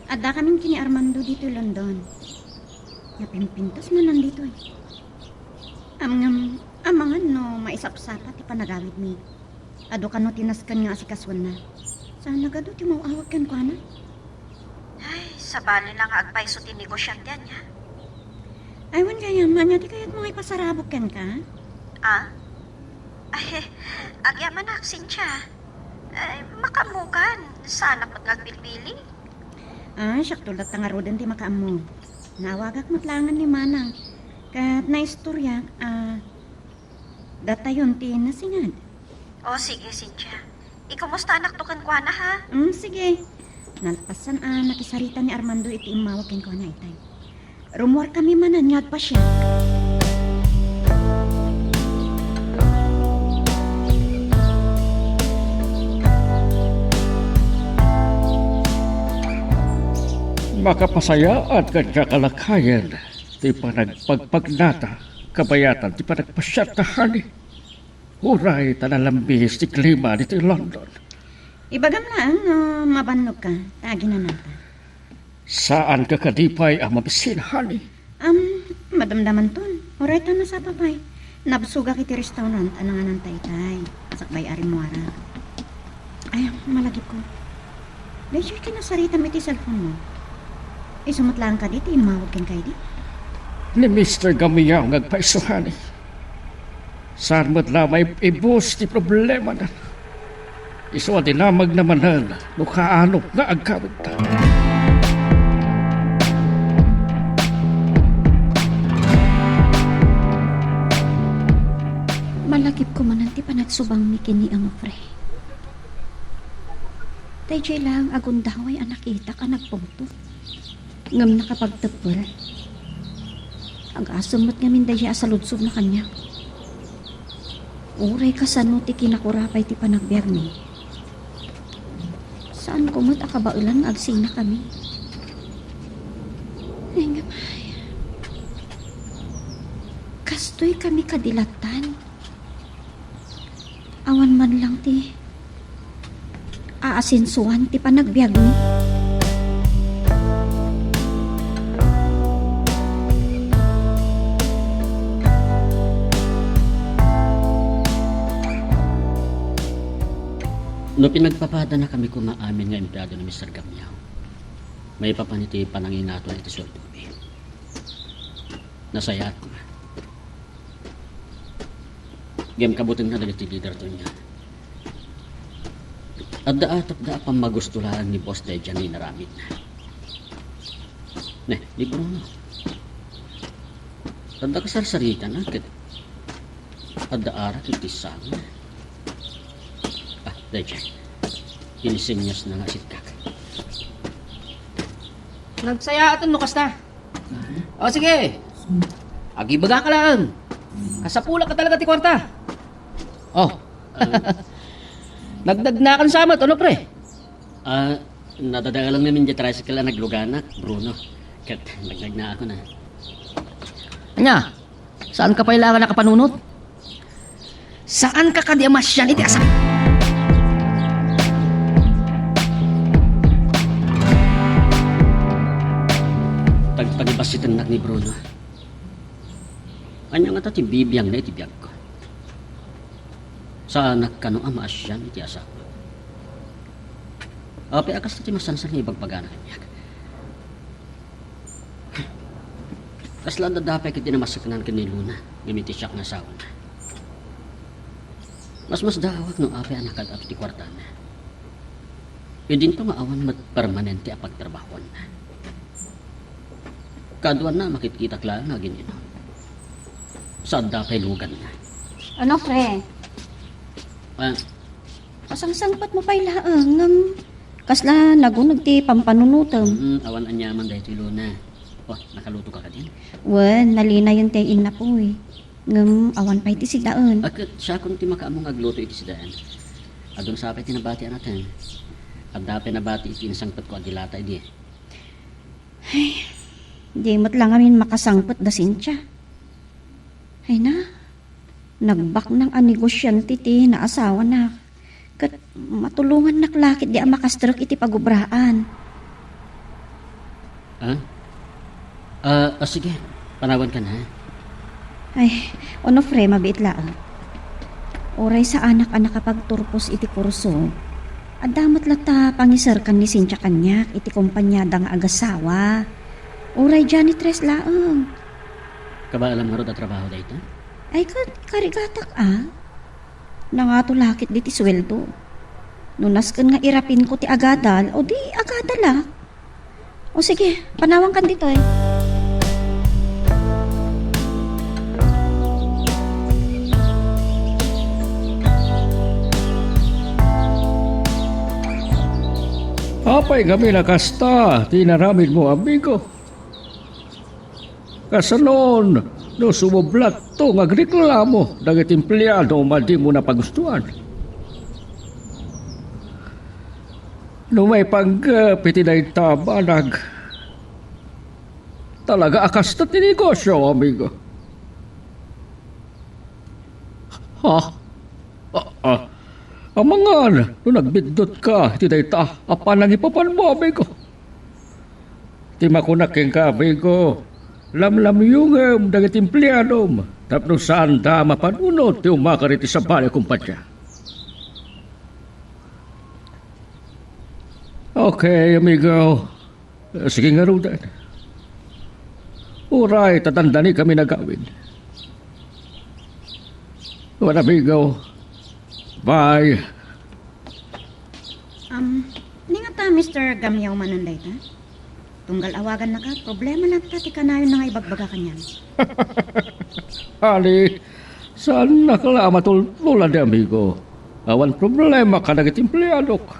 Ada kaming kini Armando dito London. Napimpintos man nandito eh. Amangan no, maisapsapa ti panagawid mi. Ado ka no tinaskan nga si kaswan na. Saan nagado ti mauawag kan kwa na? Ay, sabali lang agpay so tinegosyante niya. Aywan kaya man, ti kaya't mga ipasarabog kan ka? Ay, agyaman na, Cynthia. Ay, makamukan. Sana pag nagbilbili. Siyak tulad tangarodan ti makaamo. Nawagak matlangan ni Manang. Kat na istorya, datayon ti nasingad. O, sige, Cynthia. Ikumusta anak to kan kwa na, ha? Sige. Nalpasan nakisarita ni Armando iti imawag ken ko na itay. Rumor kami mananyad pa siya. Makapasaya at kagkakalakayan, ti panagpagpagnata, kabayatan, ti panagpasyat na hani. Huray, tanalambihis ti klima dito London. Ibagam lang, mabanog ka. Tagi na nata. Saan ka kadipay ang mabisin, hani? Madamdaman ton. Oray ta na sa papay. Nabsuga kiti restaurant, anangan ng taytay. Sakbay arimwara. Ay, malagip ko. Leisure kinasarita mo iti cellphone mo. Isumatlaan ka dito, inumawag kan kayo di. Ni Mr. Gamiyaw ngagpaisuhani. Saan mo't lamay ibus ti problema na. Iso ang dinamag naman no kaanok nga agkawid ta. Malakip ko man ti panagsubang mi kini ang pre. Tay lang agundaway ang nakita ka nagpunto. Ngam nakapagtapal. Ang asumot ngamin daya sa ludsog na kanya. Uray ka sa ti kinakurapay ti panagbiag ni. Saan kumot akabaulan agsina kami? Ay gamay. Kastoy kami kadilatan. Awan man lang ti aasinsuhan ti panagbiag ni. No pinagpapada na kami kumaamin nga empleyado ni Mr. Gamyaw, may papaniti pananginato iti sweldo mi. Nasayat ko nga. Game kabutin nga dagiti leader to niya. At daatap da pang magustulaan ni Boss Dejan ni naramit na. Ne, di ko na. Tanda ka sarsarita na, kit. At daara kitisang. Dejan, inisinyas na nga sitkak. Nagsaya aton nukas na. O sige. Agibaga ka lang. Kasapula ka talaga ti kwarta. Oh. Nagdagnakan sa amat, ano pre? Nadadaga lang namin di tricycle na nagluganak, Bruno. Kat nagdag na ako na. Anya, saan ka pa ilangan nakapanunot? Saan ka kadiamasyan iti asap? Tagpagibasitan nak ni Bruno. Anya nga ta ti bibiyang na iti biyag ko. Sa anak ka no ama asyan iti asak. Ape akas ti masansan ni ibagpagana kanyak. Kaslan da dapay kiti na masaknan kini Luna, gamiti siyak na sawan. Mas dawag no ape anak at ti kwarta na. Idin to nga awan mat permanente a pagtrabahon na. Kaduan na makikita klaan nga ginino. Saan dapay lugan na. Ano pre? Kasangsangpat mo pa ilaang. Kasla nagunag ti pampanunutom. Awan anyaman dahil ti Luna. Oh, nakaluto ka din. Wan, nalina yung tain na po eh. Ngam, awan pa iti sidaan. At siya kung ti makaamong agluto iti sidaan. Adun sa apay tinabati natin. At dapay nabati iti insangpat ko agilata iti. Di mo't lang amin makasangpot da Cynthia. Ay na, nagbak ng anegosyante ti na asawa na. Kat matulungan naklakit di ang makastrok iti pagubraan. Sige, panawan ka na. Ay, Onofre, mabiit lang. Oray sa anak-anak kapag turpos iti kurso. At damat lata pangisarkan ni Cynthia kanyak iti kumpanyadang agasawa. Oray janitress laang. Kabaalam nga ro da trabaho da ito? Ay karigatak Nangatulakit di ti sweldo. Nunas kan nga irapin ko ti agadal, o di agadal O sige, panawang kan dito eh. Apay kami nakasta, tinaramid mo amigo. Kasanon, no sumublat to ngagreklamo dagit empleyado madi mo na pagustuhan. No may pagpiti na itabanag. Talaga akasta ti negosyo, amigo. Amangan, no nagbidot ka, ti dayta, apan nang ipapan mo, amigo. Ti makunaking ka, amigo. Lamlam yung dagit empleyadom, tapno saan da mapanunod ti umakariti sa bali kumpanya. Okay, amigo. Sige nga rudan. Uray, tatandani kami nagawin. Well, amigo. Bye. Ni nga ta, Mr. Gamyaw mananday ta? Tunggal awagan na ka, problema na ta, ti kanayon na nga ibagbaga kanyan. Ali, Saan nakala matultulan di amigo? Awan problema ka nagit empleyado ka.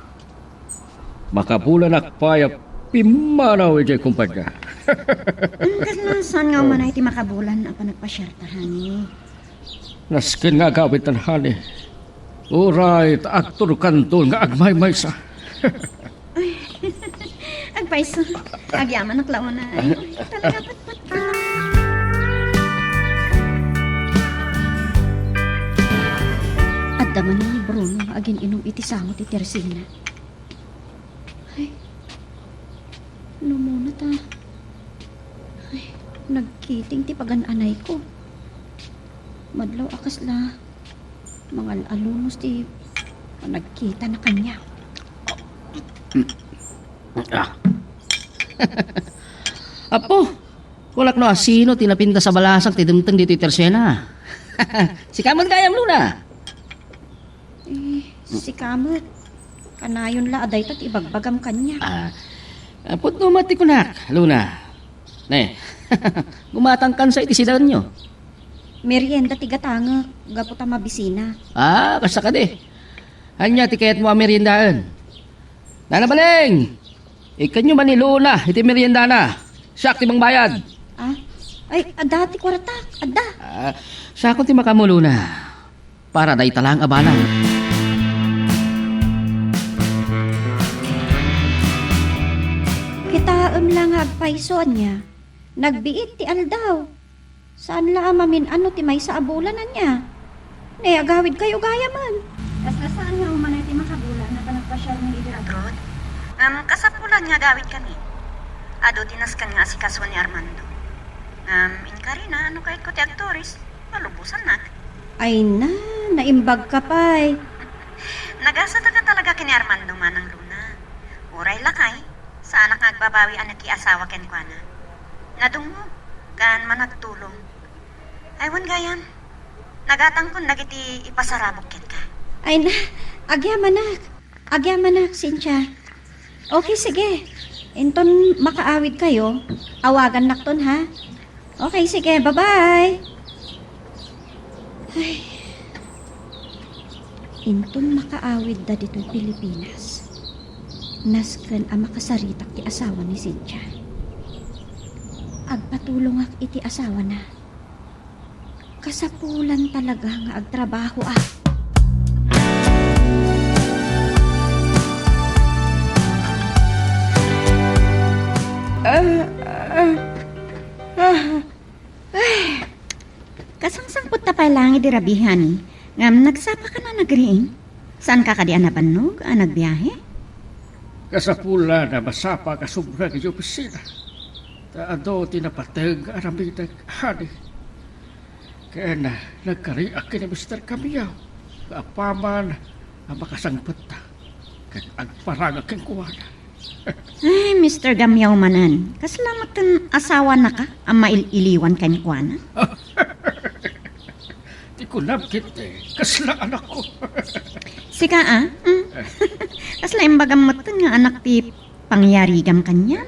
Makabulan akpaya pimanaw ijay kumpanya. Saan nga man ay ti makabulan ang panagpasyertahan ni? Naskin nga gawit ang hani. Uray, aktor kanton nga agmay-may sa. Agpaiso, agyaman ang klaon na ay. Talaga patpat ka. At daman ni Bruno, agin inom iti samot iti Teresina. Ay, lumuna ta. Ay, nagkiting ti pagananay ko. Madlaw akas la. Mga alumnos ti nagkita na kanya. Ah. Apo, kulak no asino tinapinta sa balasang tidumteng dito Teresina. Si kamot kayam Luna. Si Kamot, kanayon la aday tat ibagbagam kanya. Apot no mati ko nak, Luna. Ne, gumatang kan sa itisidan nyo. Merienda ti gatanga, gapo ta mabisina. Kasta ka di. Hanya tiket mo ang meriendaan. Nanabaling! Ikan nyo man ni Luna, iti merienda na. Siyak ti bang bayad. Ay, ada ti kwarta, ada. Siya ko ti makamu Luna. Para day talang abanan. Kitaam lang agpaiso niya. Nagbiit ti aldaw. Saan la amamin ano ti may sa abulanan niya? Ne, agawid kayo gaya man. Basta saan nga umanay ti makabulan na panagpasyal ng idiragod? Kasapulan nga gawid kami. Ado dinaskan nga si kaso ni Armando. Inkarina, ano kahit ko ti aktoris, malubusan na. Ay na, naimbag ka pa'y. Nagasa ka talaga kini Armando manang Luna. Uray lakay, sa anak nga agbabawi anak asawa ken kwa na. Nadungo, kan managtulong. Aywan gayan, nagatang kun nagiti ipasarabok ken ka. Ay na, agyamanak, Cynthia. Okay, sige. Inton makaawid kayo, awagan nakton ha. Okay, sige, bye-bye. Ay. Inton makaawid da dito'y Pilipinas. Nasken ang makasaritak ti asawa ni Cynthia. Agpatulong ak iti asawa na. Kasapulan talaga nga agtrabaho ah. Kasangsangpot ta pa lang idirabihan. Ngam nagsapa ka na nagriing. Saan ka kadi anabanog? Nagbiyahe? Kasapula na masapa kasubra ng opisina. Taado tinapatag aramidag hani. Kaya na nagkariak ni Mr. Camiao. Kaapaman ang makasangpot ta. Kaya agparagak kang kuwana. Ay, Mr. Gamyaw manan. Kasalamat kan asawa na ka ang maililiwan kay Kuana. Di ko nabkit kasla anak ko. Sika Kasla imbagam mo nga anak ti pangyarigam kanya.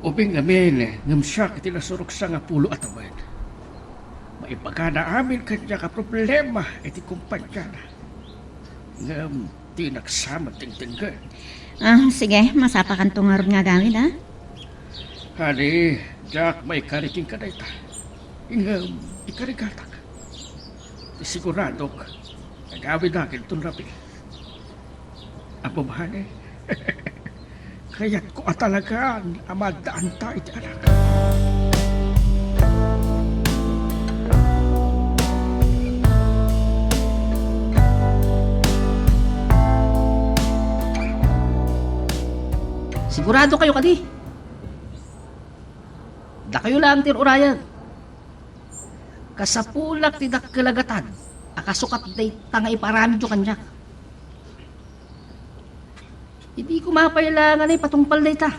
Ubing amin, ngam siya iti nasurok sa nga pulo at awan. Maibaga na amin kanya ka problema iti kumpanya na. Ngam di nagsama tingtinggan. Sige, masapakan tungar nga gawin ha. Hani, Jack, may kariking ka na ita. Ngam, ikarigatak. Siguradok, nagawin nakin itong rabi. Apo bahane, kaya't ko atalagaan amadaan ta iti anak. Sigurado kayo kadi. Da kayo lang tirurayan. Kasapulak ti dakkelagatan. Akasukat day tanga iparami jo kanya. Hindi ko mapailangan ay patungpal day ta.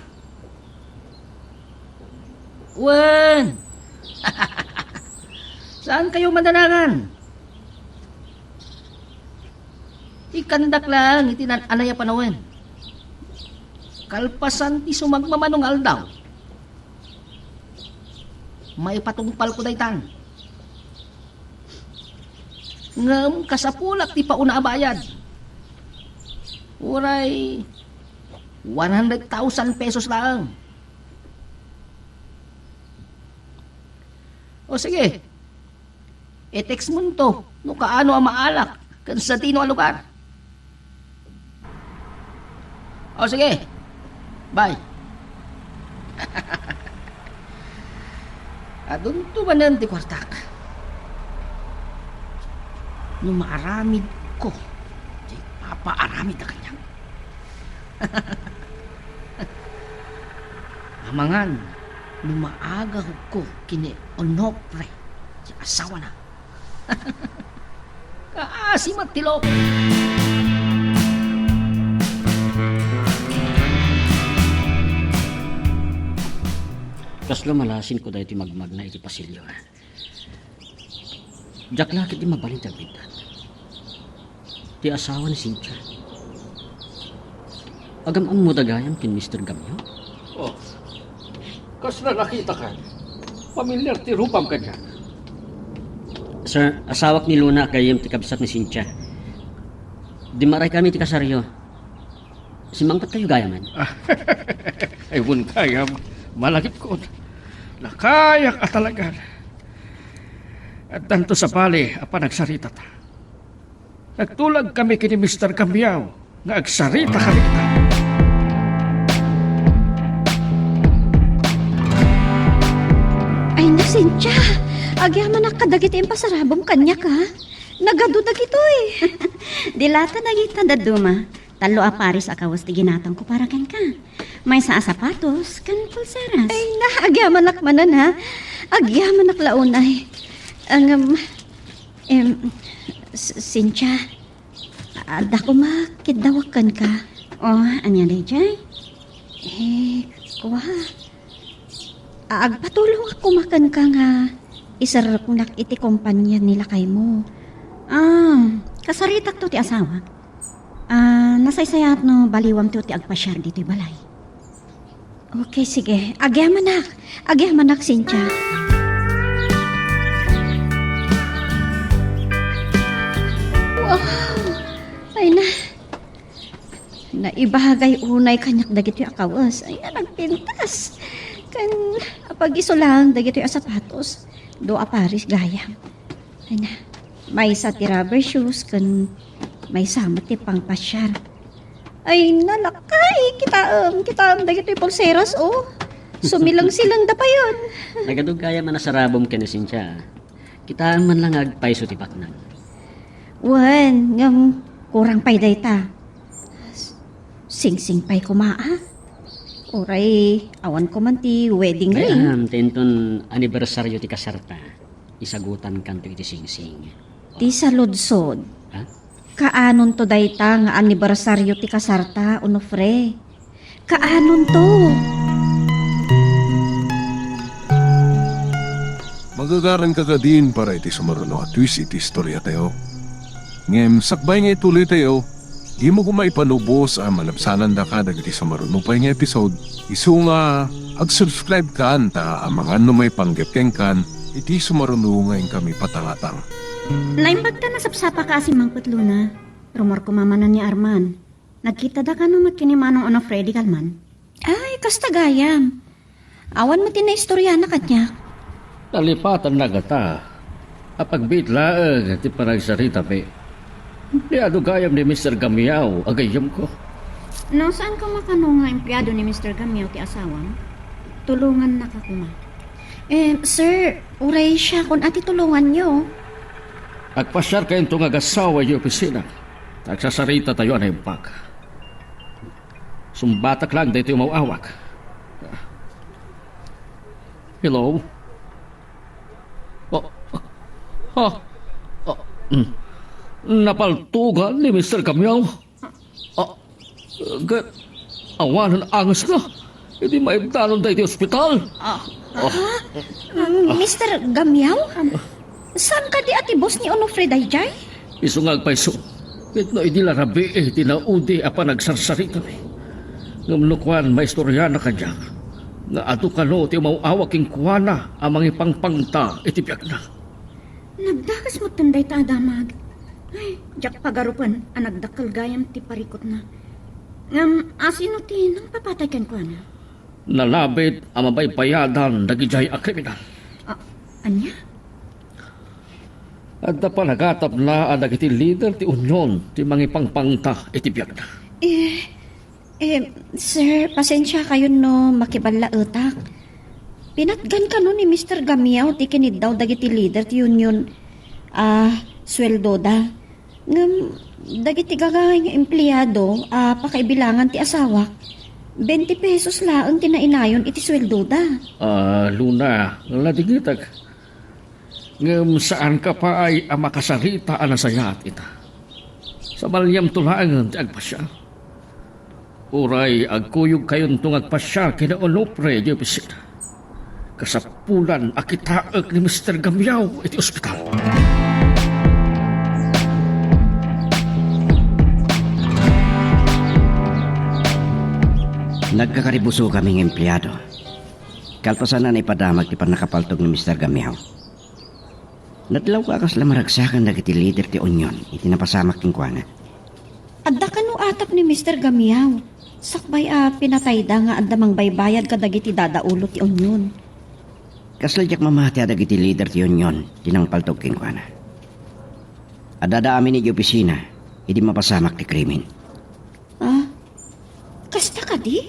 Wen! Saan kayo madalangan? Ikandak lang itinan anaya panawen. Kalpasan ti sumagmamanong aldaw. May patungpal ko daytan. ngam kasapulak ti pauna bayad. Uray 100,000 pesos lang. O sige, i-text mo to, no kaano ang maalak, kan sa tino ang lugar. O sige, bye. Adun to ba nan ti kwartak? No maaramid ko, di papaaramid na kanya. Amangan, no maaga ko kini Onofre, si asawa na. Kaasim at tilok. Kaslo malasin ko dahil iti magmag na iti pasilyo. Jack lakit di mabalin tagbitan. Ti asawa ni Cynthia. Agam ang mudagayam kin Mr. Gamyo. Oh, kas na nakita ka. Pamilyar ti rupam ka dyan. Sir, asawak ni Luna kayem ti kabsat ni Cynthia. Di maray kami ti kasaryo. Simangpat kayo gayaman. Ay, wun kaya, malagip ko. Nakayak at talaga. At tanto sa bali, apa nagsarita ta. Nagtulag kami kini Mr. Cambiao, nga agsarita kami ta. Ay na, Cynthia. Agyaman na kadagit yung pasarabong kanya ka. Nagadudag ito eh. Dilata na kita daduma. Talo a paris akawas ti ginatang ko para kan ka. May sa sapatos, kan pulseras. Ay na, agyaman nakmanan ha. Agyaman naklaunay. Ang, Cynthia, ada ko makidawakan ka. Oh, anya day jay? Kuha. Agpatulong ako makan ka nga. Isar ko iti kumpanya nila kay mo. Kasaritak to ti asawa. Nasaysayat no baliwam to ti agpasyar dito'y balay. Okay, sige. Agyaman nak, Cynthia. Wow! Ay na. Naibahagay unay kanyak dagito yung akawas. Ay, nagpintas. Kan, apag iso lang dagito yung sapatos. Do paris gayam. Ay na. May sa ti rubber shoes. Kan, may samot ti pangpasyar. Ay, nalakay. Kita dagito yung pulseras, oh. Sumilang-silang da pa yun. Nagadugaya man na sarabom ken ni Cynthia. Kitaan man lang agpaiso ti baknan. Wan, ngam kurang pay dayta. Sing-sing pay kumaa. Oray, awan ko man ti wedding ring. Kaya tenton anibersaryo ti kasarta. Isagutan kanto iti singsing. Ti sa ludsod. Ha? Kaanon to dayta nga anibersaryo ti kasarta, Onofre. Kaanon to? Magagaran ka ka din para iti sumaruno at twist iti istorya tayo. Ngem, sakbay nga ituloy tayo, di mo kumaipanubos ang malabsanan da ka dagiti sumaruno pa nga episode. Isu nga, ag-subscribe ka anta ang mga may panggepkeng kan, iti sumaruno ngayon kami patangatang. Naimbagta na sapsapa ka si Mang Putluna. Rumor ko mamanan ni Arman. Nagkita da ka nung magkinimanong Onofre di kalman. Ay, kastagayam. Awan mo tinaistorya na kanya. Talipatan na gata. Apagbitlaang ti panagsarita pe. Di adugayam ni Mr. Gamiao, agayam ko. No, saan ka makanong nga empleyado ni Mr. Gamyo ti asawang? Tulungan na ka kuma. Sir, uray siya kung ati tulungan nyo. Agpasyar kayong itong agasawa yung opisina. Nagsasarita tayo na impak. Sumbatak lang dito yung mauawak. Hello? Napaltugan ni Mr. Camille. Awanan angas na. Hindi maibdanon tayo di ospital. Mr. Gamyaw? Saan ka di ati boss ni Onofre dayjay? Isungag pa iso. Ito hindi larabi tinaudi apa nagsarsarita eh. Ngamnukwan maistorya na kanya. Nga ato kano ti mauawaking kuwana amang ipangpangta itipyak na. Nagdakas mo tanday ta adamag. Jak pagarupan, ang nagdakal gayam ti parikot na. Ngam, asino ti nang papatay ken ko na? Nalabit ang mabaybayadan dagijay a kriminal. Anya? At pa nagatap na ang dagiti leader ti unyon ti mangipangpangta iti biyag na. Sir, pasensya kayo no makibala utak. Pinatgan ka no ni Mr. Gamiao ti kinid daw dagiti leader ti union sweldo da. Ngam, dagiti gagawin nga empleyado pakaibilangan ti asawa. 20 pesos laang tinainayon iti sweldo da. Luna, ladigitag. Ngam saan ka pa ay makasarita na sayat ita. Sa balyam tulangan ti agpasya. Uray agkuyog kayon tung agpasya kina Onofre di opisina. Kasapulan akitaag ni Mr. Gamiao iti ospital. Nagkakaribuso kaming empleyado. Kalpasan na ipadamag ti panakapaltog ni Mr. Gamiao. Nadlaw ka akas lamaragsakan dagiti leader ti Union iti napasamak king kuana. Adda ka no atap ni Mr. Gamiao. Sakbay pinatay da nga addamang baybayad ka dagiti dadaulo ti union. Kasladyak mamati dagiti leader ti Union tinang paltog king kuana. Adada amin iti opisina iti mapasamak ti krimen. Kasta ka di?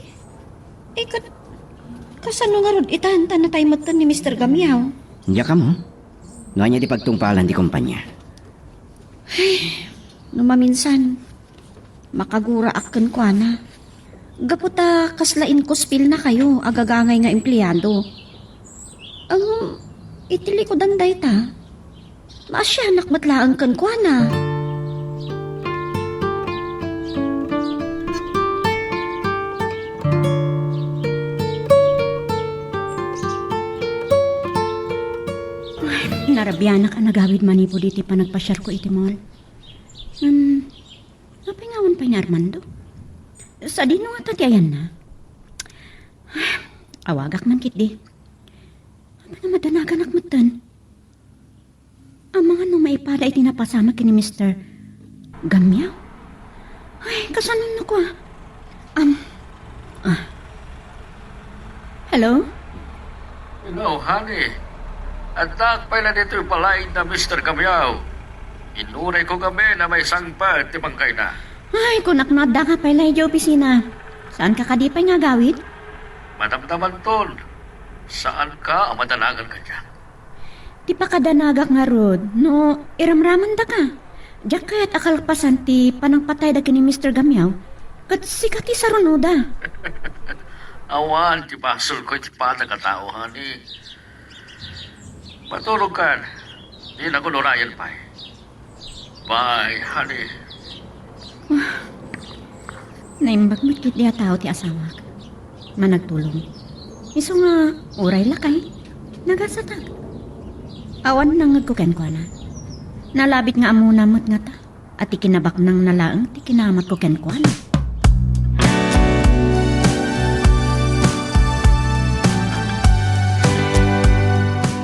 Kasano nga rod itanta na tayo matan ni Mr. Gamiao? Hindi ka mo? Nga niya di pagtungpalan di kumpanya. Numaminsan, makagura akken ko na. Gaputa kaslain ko spill na kayo, agagangay nga empleyado. Ang itili ko danday ta. Maasyanak matlaang kan ko na. Narabianak ang nagawid manipo diti pa nagpasyar ko iti mall. Napingawan pa ni Armando. Sa dino nga tatiayan na. Awagak man kit di. Ano nga madanagan akmatan? Ang mga nung maipada iti napasama kini Mr. Gamiao. Ay, kasanon na ko Hello? Hello, honey. At nakpay na dito yung palain na Mr. Gamiao. Inuray ko kami na may sangpa at timangkay na. Ay, kunak nada ka pala iti opisina. Saan ka kadipay nga gawid? Madamdaman ton. Saan ka ang madanagan ka dyan? Di pa kadanagak nga rod, no iramraman da ka. Diyak kaya't akalpasan ti panangpatay da kini Mr. Gamiao. Kat sikati sa runoda. Awan, ti basol ko ti pata katao, honey. Matulog ka. Di na ko nurayan pa. Bye, honey. Naimbag mitkit diya tao ti asawa ka. Managtulong. Iso nga, uray lakay. Nagasatag. Awan nang nagkuken ko na. Nalabit nga amunamot nga ta. At ikinabak nang nalaang ti kinamat ko ken ko na.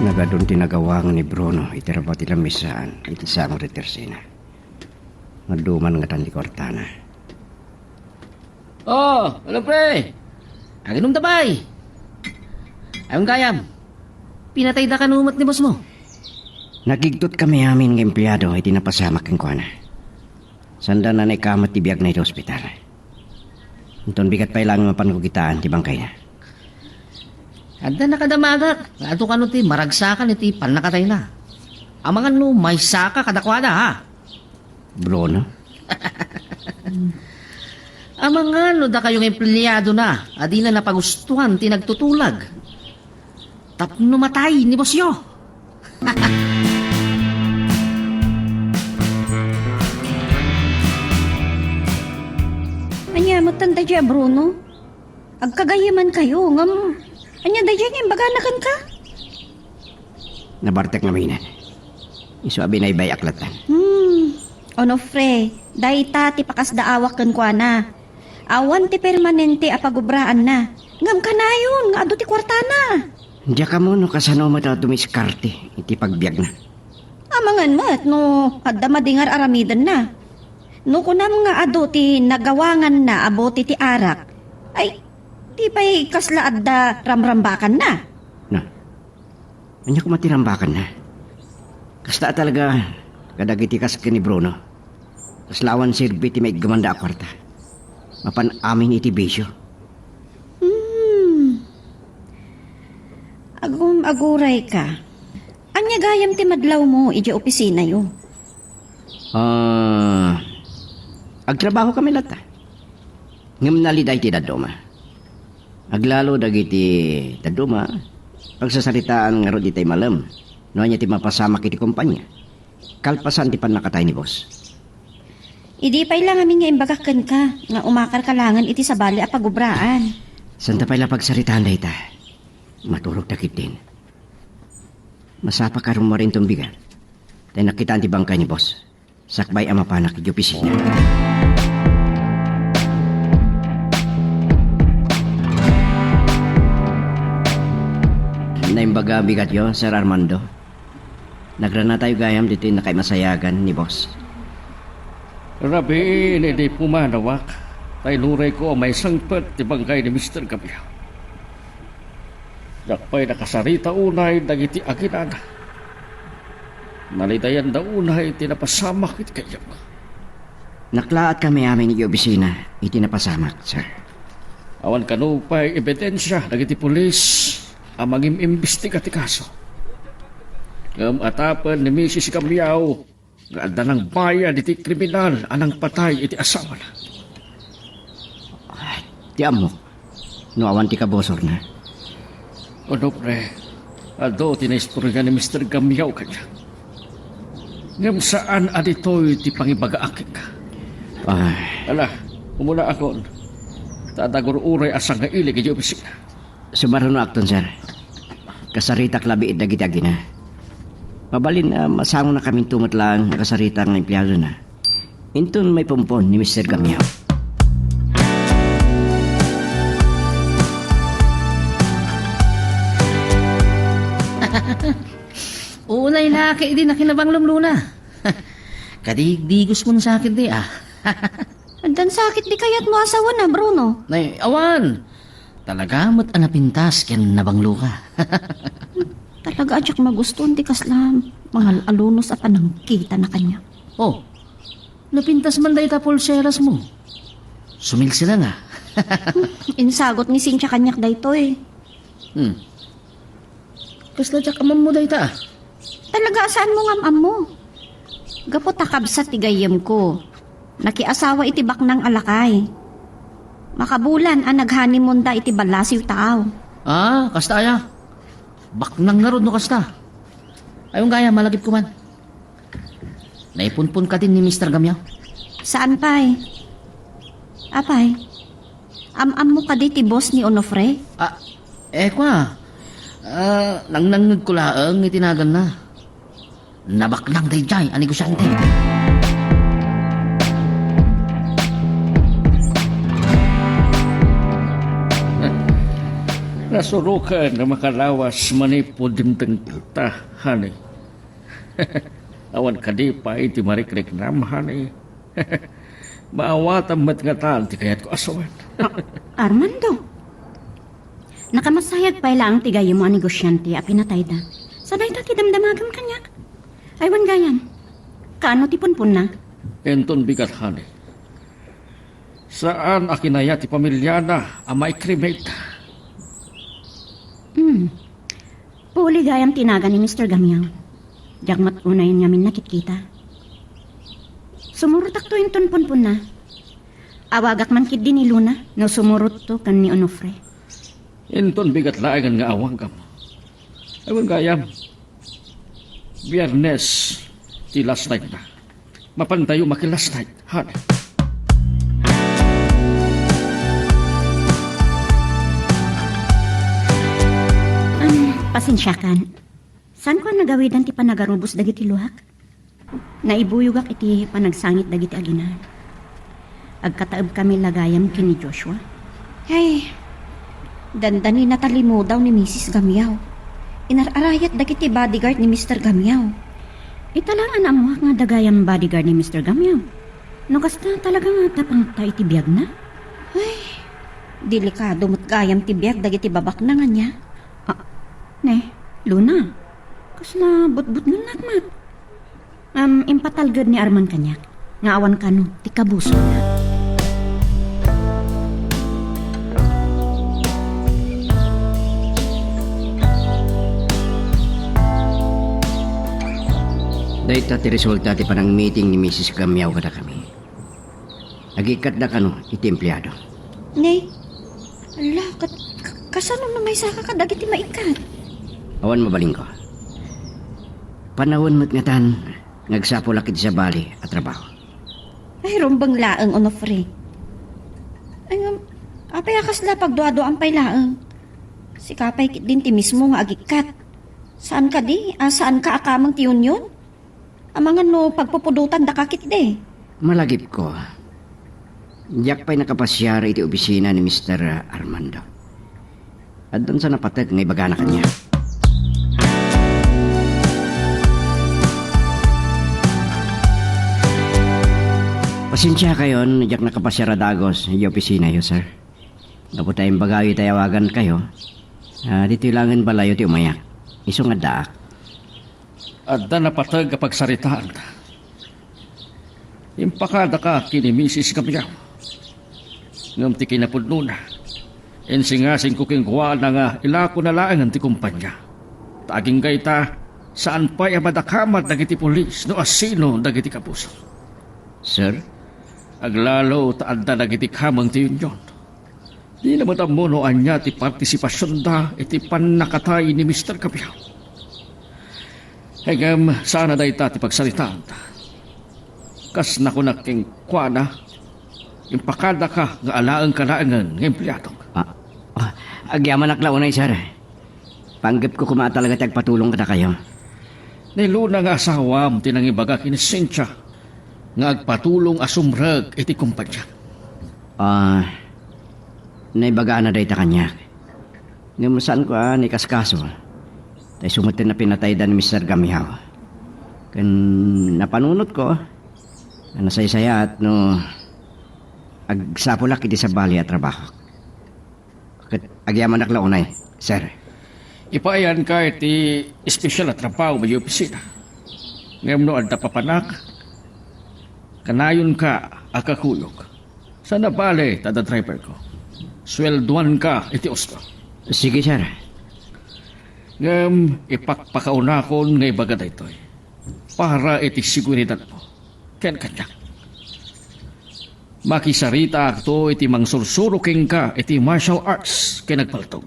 Nagadun tinagawang ni Bruno itirapat ilang misaan iti sang ritersina. Naduman nga tan di Cortana. Ano pre? Aginong dabay. Ayong gayam. Pinatay da kanumat ni boss mo. Nagigtot kami amin ng empleyado iti napasamak king kuana. Sanda na naikamat ti biyag na iti ospital. Inton bigat pa ilang mapankukitaan ti bangkay na. Anda nakadamagak. Ato ka no ti maragsakan iti panakatay na. Amangan no may saka kadakwada ha. Bruno? Amangan no da kayong empleyado na. Adi na napagustuhan ti nagtutulag. Tapno matay ni boss yo. Anya, matanda dya, Bruno. Agkagayaman kayo, ngam. Anya, daya nga, baganakan ka? Nabartek namin. Iso abi na ibay aklatan. Onofre, dahi ta ti pakasdaawak kan kwa na. Awan ti permanente apagubraan na. Ngam ka na yun, nga ado ti kwartana. Diya ka mo no kasano mo na dumiskarte iti pagbiag na. Amangan mat no adda madingar aramidan na. No kunam nga ado ti nagawangan na abote ti arak. Ay, di pa'y kasla adda ramrambakan na. Na, anya ko matirambakan na. Kasta talaga, kadagiti kas ni Bruno. Kaslawan sirbi ti may gamanda a kwarta. Mapan amin iti bisyo. Aguray ka. Anya gayam ti madlaw mo, ija opisina yo. Agtrabaho kami lata. Ngam naliday ti daduma. Aglalo dagiti daduma. Pagsasaritaan nga ro di tay malam. No anya ti mapasamak iti kumpanya. Kalpasan ti panakatay ni boss. Idi pa'y lang amin nga imbagakan ka, nga umakar kalangan iti sa bali a pagubraan. Santa pala pagsaritaan day ta. Maturog takit din. Masapa ka mo rin tong bigan. Dahil nakitaan ti bangkay ni boss. Sakbay ang mapanak iti opisina. Naimbaga bigat yo, Sir Armando. Nagrana tayo gayam dito yung nakaimasayagan ni boss. Rabi, hindi pumanawak. Tay luray ko may sangpet ti bangkay ni Mr. Gabriel. Dakpay nakasarita unay dagiti aginana. Nalitayan da unay tinapasamak iti kayam. Naklaat kami amin iti opisina, iti napasamak, sir. Awan kanupay ebidensya dagiti pulis ang maging-imbestiga ti kaso. Ngam atapan ni Mrs. Gamiao nga adda ng bayan iti kriminal anang patay iti asawa na. Ti amo, no awan ti kabosor na. Ano pre, ado tinaistorya ni Mr. Gamiao kanya. Ngam saan aditoy ti pangibagaakin ka. Ala, umula ako. Tadagur uray asang nga ilig iti opisina. Sumaruno akton, sir. Kasarita klabi dagiti agina. Mabalin na masango na kaming tumatlang nakasarita ng empleyado na. Inton may pumpon ni Mr. Gamiao. Unay laki din na kinabanglong Luna. Kadigdigos mo sa akin di ah. Andan sakit di kayat mo asawa na, Bruno. Nay, awan. Talaga mo't anapintas ken nabanglo ka. Talaga adyak magustuhan di kaslam. Mga alunos at panangkita na kanya. Oh, napintas man day ta pulseras mo. Sumil sila nga. Insagot ni Cynthia kanyak daytoy. Kasla jak amam mo day ta. Talaga saan mo ngam mo? Gapo takabsat tigayem ko. Nakiasawa iti baknang alakay. Makabulan ang naghanimon da iti balasiw taaw. Ah, kasta aya. Baknang narod no kasta. Ayong gaya malagip ko man. Naipunpun ka din ni Mr. Gamiao. Saan pay? Apay? Am mo ka di ti boss ni Onofre? Ah, kwa. Nangnangag ko laang itinagan na. Nabaknang day jay, ani ko siyante. Nasurukan na makalawas manipod din kita, honey. Awan ka di pa iti marikrik nam, honey. Maawatan mat nga tal, ti kayat ko asawan. Armando, nakamasayag pa ilang tigayo mo ang negosyante a pinatay da. Sanay ta ti damdamagam kanyak. Aywan gayan. Kaano ti punpun na? Enton bigat, honey. Saan akinaya ti pamilya na ang maikrimate? Puli gayam tinaga ni Mr. Gamiao. Jagmat unay ngamin nakikita. Sumurot to inton punpun na. Awagak man kid din ni Luna no sumurot to kan ni Onofre. Enton bigat laangan nga awang kam. Aywan gayam. Biyernes, ti last night na. Mapantayo maki last night, honey. Pasensyakan. Saan ko nagawidan ti panagarubos dagiti luhak? Naibuyugak iti panagsangit dagiti aginan. Agkataob kami lagayam kini Joshua. Ay, dandani natalimu daw ni Mrs. Gamiao. Inararayat dagiti bodyguard ni Mr. Gamiao. Italangan amo nga dagayang bodyguard ni Mr. Gamyaw. No kasta talaga nga tapang ta itibiyag na. Delikado mo't gayam tibiyag dagiti babak na nga niya. Ne, Luna. Kasla butbut nga nakmat. Impatalgad ni Arman kanyak. Nga awan ka no, ti kabuso na. Dahil ti resulta ti panang meeting ni Mrs. Gamyaw kada kami. Nagikat na kano iti empleyado. Nay, ala, kasano na may saka ka dagiti maikat? Awan mabaling ko. Panahon mo't nga tan, ngagsapo lakit sa bali at trabaho. Ay, rumbang laang, Onofre. Ay, apay akasla pagduado ang pay laang. Si kapay kit din ti mismo nga agikat. Saan ka di? Saan ka akamang tiyon yun? Amangan no, pagpupudutan da kakit de. Malagip ko. Diyak pa'y nakapasyara iti opisina ni Mr. Armando. At doon sa napatag ng ibaga na kanya. Pasensya kayo, diyak nakapasyara dagos iti opisina yo, sir. Dapat tayong bagawi tayawagan kayo. Dito ilangan balayo ti umayak. Iso nga daak. At da napatag kapag saritaan ta. Impakada ka kini Mrs. Gamyaw. Ngam ti kinapudno na. Ensingasing ko kingwa na nga ilako na laang ang ti kumpanya. Taging gayta saan pa madakamat dagiti pulis no asino dagiti kapuso. Sir? Aglalo taan da dagiti kamang ti union. Di naman ang monoan niya ti partisipasyon da iti panakatay ni Mr. Gamyaw. Hanggang sana dahi ti pagsalitaan ta. Kas na ko naking kuana, impakada ka nga alaang kalaangan ng empleyado. Agyaman aklaunay, sir. Panggap ko kumatalaga tagpatulong kada kayo. Niluna nga asawam tinangibaga kinisensya nga agpatulong asumrag iti kumpanya. Naibagaan na dahi ta kanya. Ngayon saan ko ni kaskaso. Tay sumutin na pinatay da ni Mr. Gamyaw. Kan napanunot ko, nasaysaya at no agsapulak iti sa bali at trabaho. Agyaman aklaunay, sir. Ipaayan ka iti espesyal at trabaho may opisina. Ngayon no adda papanak, kanayon ka akakuyog. Sa nabali, tada driver ko. Swelduan ka iti osto. Sige, sir. Ngam ipakpakauna ko nga ibaga daytoy. Para iti seguridad mo. Ken kanya. Makisarita akto iti mangsursuruking ka iti martial arts ken nagpaltog.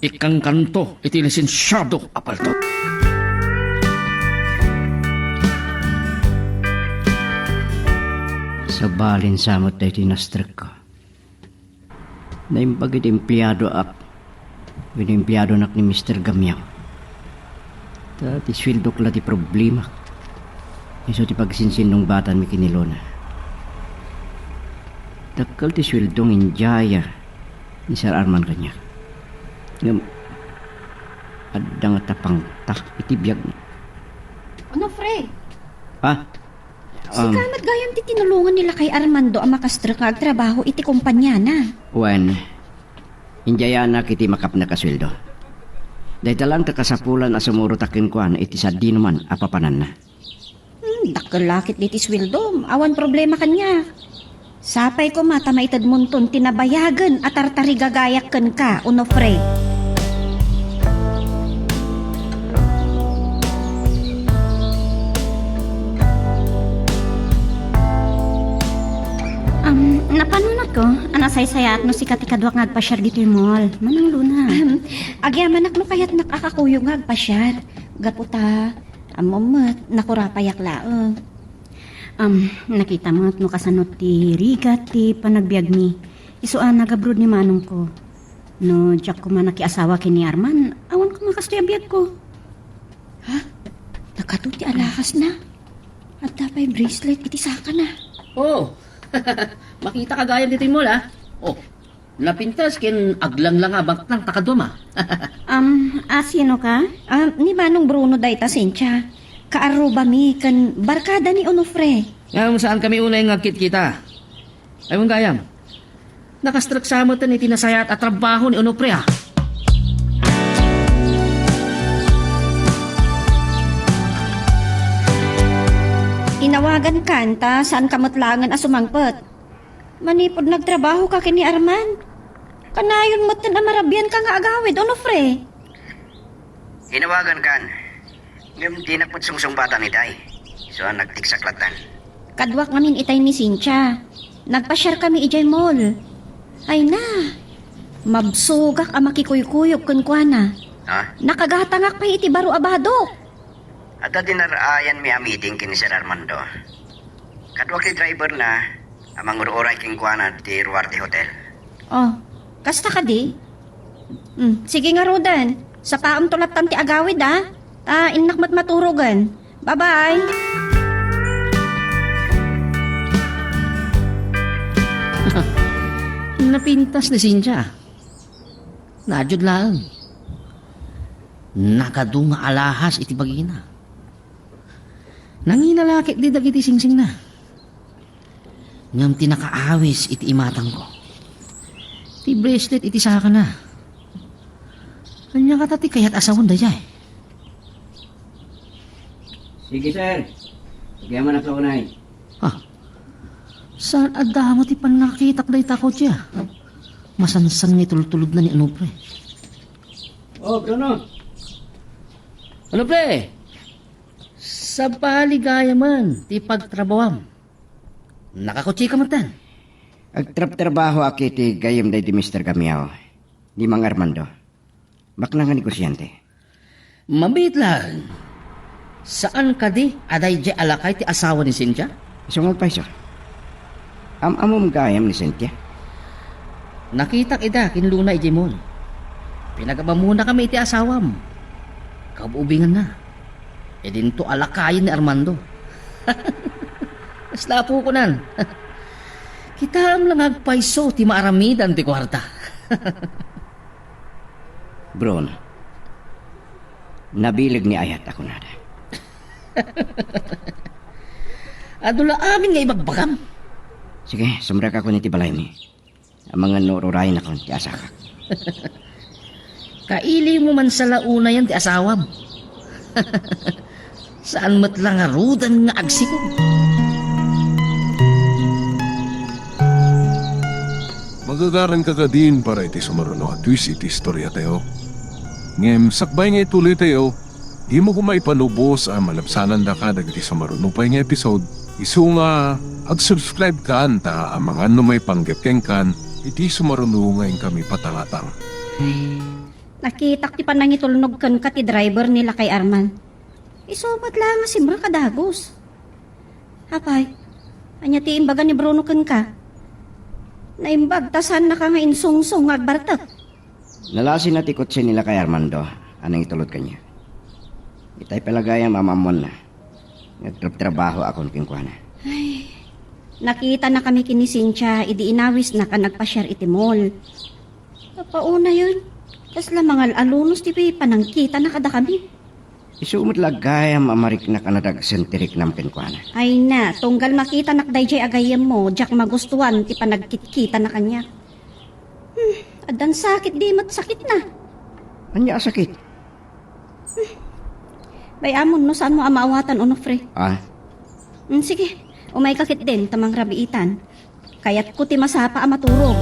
Ikang kanto iti lisensyado a paltog. Sa balin samot tayo tinastrek ko. Naimbag iti empleyado up. Empleyado nak ni Mr. Gamyaw. Ti swildok la ti problema. Iso ti pagsinsin ng batan mi kinilona. Dakal ti swildong injaya ni Sir Arman kanya. Ngam adda nga tapang tak iti biyag na. Onofre, Si kamat gayam ti tinulungan nila kay Armando ang makastra kag trabaho iti kumpanya na. Wen, injaya na kiti makap na kasweldo. Dahil talang kakasapulan a sumuro takin ko iti sa di naman apapanan na. Dakalakit diti sweldo, awan problema kanya. Sapay ko mata maitad munton tinabayagan at tartari gagayak kan ka, Onofre. Napanunot ko, anasaysaya at no si katikadwak ngagpasyar dito yung mall. Manang Luna. Agyaman no kayat nakakakuyo ngagpasyar. Gaputa, amamat, nakurapayak laang. Nakita mo at no kasanot ti rigat ti panagbiag mi. Isuan nagabrod ni manong ko. No, diyak ko man nakiasawa kini Arman, awan ko makastoy abiyag ko. Ha? Nakatuti alakas na. At tapay bracelet iti saka na. Oh, makita ka gayam dito yung mall, Oh, napintas kin aglang lang abang ng takaduma. Sino ka? Ni Manong Bruno dayta Cynthia. Kaaruba mi kan barkada ni Onofre. Ngam saan kami unay ngagkit kita? Ayun gayam. Nakastruk sa mo ni tinasayat at trabaho ni Onofre ah. Inawagan kan ta saan kamatlangan asumangpet. Manipod nagtrabaho ka kini Arman. Kanayon mo't na marabyan ka nga agawid, Onofre. Hinawagan kan. Ngam di na sungsung bata ni Day. So nagtiksaklatan. Kadwak ngamin itay ni Cynthia. Nagpa-share kami ijay mall. Ay na. Mabsugak ang makikuykuyok kun kuana. Ha? Nakagatangak pa iti baro abado. At dinarayan mi a meeting kini Sir Armando. Kadwak ni driver na amang ururay king kuana di Ruarte Hotel. Oh, kasta ka di? Sige nga Rodan. Sa paam tulatan ti agawid ah. Inakmat maturugan. Bye-bye. Napintas ni Cynthia. Najud lang. Nakadunga alahas iti bagina. Nanginalakit di dagiti singsing na. Ngam tinakaawis iti imatang ko. Ti bracelet iti saka na. Kanya katati kaya't asawon dayay. Sige sir. Sige man ako unay. Ah, saan adamo ti panakitak day takot siya? Masansan nga tulog na ni Onofre. Oh, Bruno. Onofre! Sa paligaya man, ti pagtrabawam. Nakakotsi ka matan. Agtrap-trabaho akiti gayam day di Mr. Gamiao. Di Mang Armando. Maknangan negosyante. Mabit lang. Saan ka di aday di alakay ti asawa ni Cynthia? Isungag pa iso. Amom gayam ni Cynthia. Nakitak ida kinluna iti mon. Pinagaba muna kami iti asawam. Kabubingan na. E dinto alakayin ni Armando. Kaslapo ko nan. Kita lang agpaiso ti maaramidan ti kwarta. Bruno. Nabilig ni Ayat ako nada. Adula amin nga ibagbagam. Sige, sumra ka ko ni Tibalay mi. Ang mga nururay na kon ti asakak. Kaili mo man sa launa yan ti asawam. Saan mat lang arudan nga agsikog. Magagaran ka din para iti sumaruno at twist iti istorya tayo. Ngem sakbay nga ituloy tayo, di mo kumay panubos ang malapsanan da ka dagiti sumaruno pa nga episode. Isu nga ag-subscribe ka anta ang mga numay panggepkeng kan iti sumaruno ngayon kami patangatang. Nakitak ti panangitulnog kan ka ti driver nila kay Arman. Isubat lang nga simra kadagos. Hapay, anya ti imbaga ni Bruno kan ka. Naimbag tasan na ka nga insungsong agbartak. Nalasin na tikot siya nila kay Armando. Anong itulot kanya? Itay palagaya mamamon na. Nagtrabaho akong kingkuana. Ay, nakita na kami kini Cynthia, idi inawis na ka nagpa-share iti mall. Papauna yun. Tas lamang alunos ti panangkita na kada kami. Isumot lagaya mamarik na kanadag senterik nam kingkuana. Ay na, tunggal makita nakday jay agayam mo, jak magustuhan ti panagkit-kita na kanya. Adan sakit di mat sakit na. Anya sakit? Bayamon no saan mo amaawatan Onofre. Ah, Sige, umay kakit din tamang rabiitan. Kaya't ko ti masapa amaturog.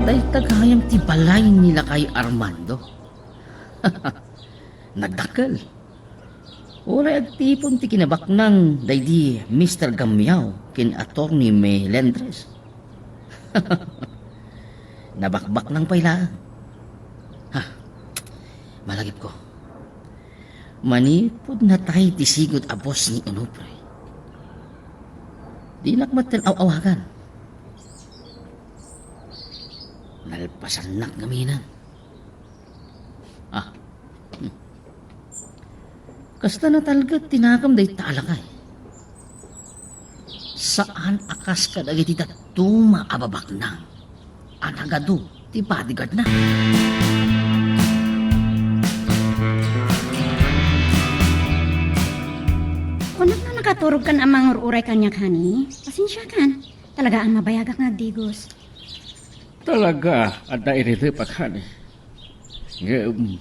Dahil tagayang tibalay nila kay Armando. Nagdakkel. Oray agtipon ti kinabak ng daydi Mr. Gamiao kin Attorney Melendres. Nabakbak ng pailaan. Ha, malagip ko. Manipod na tayo tisigot abos ni Onofre. Di nakmatan aw-awagan. Nalpasan nak gaminan. Ah, kasta na talaga tinakam day talakay. Saan akas ka dagiti datuma ababak na? Anagado, ti bodyguard na. Kung na nakaturog kan amang uray kanyak hani, pasensya kan. Talaga ang mabayagak nga digos. Talaga, ada irito paghani. Ngayon,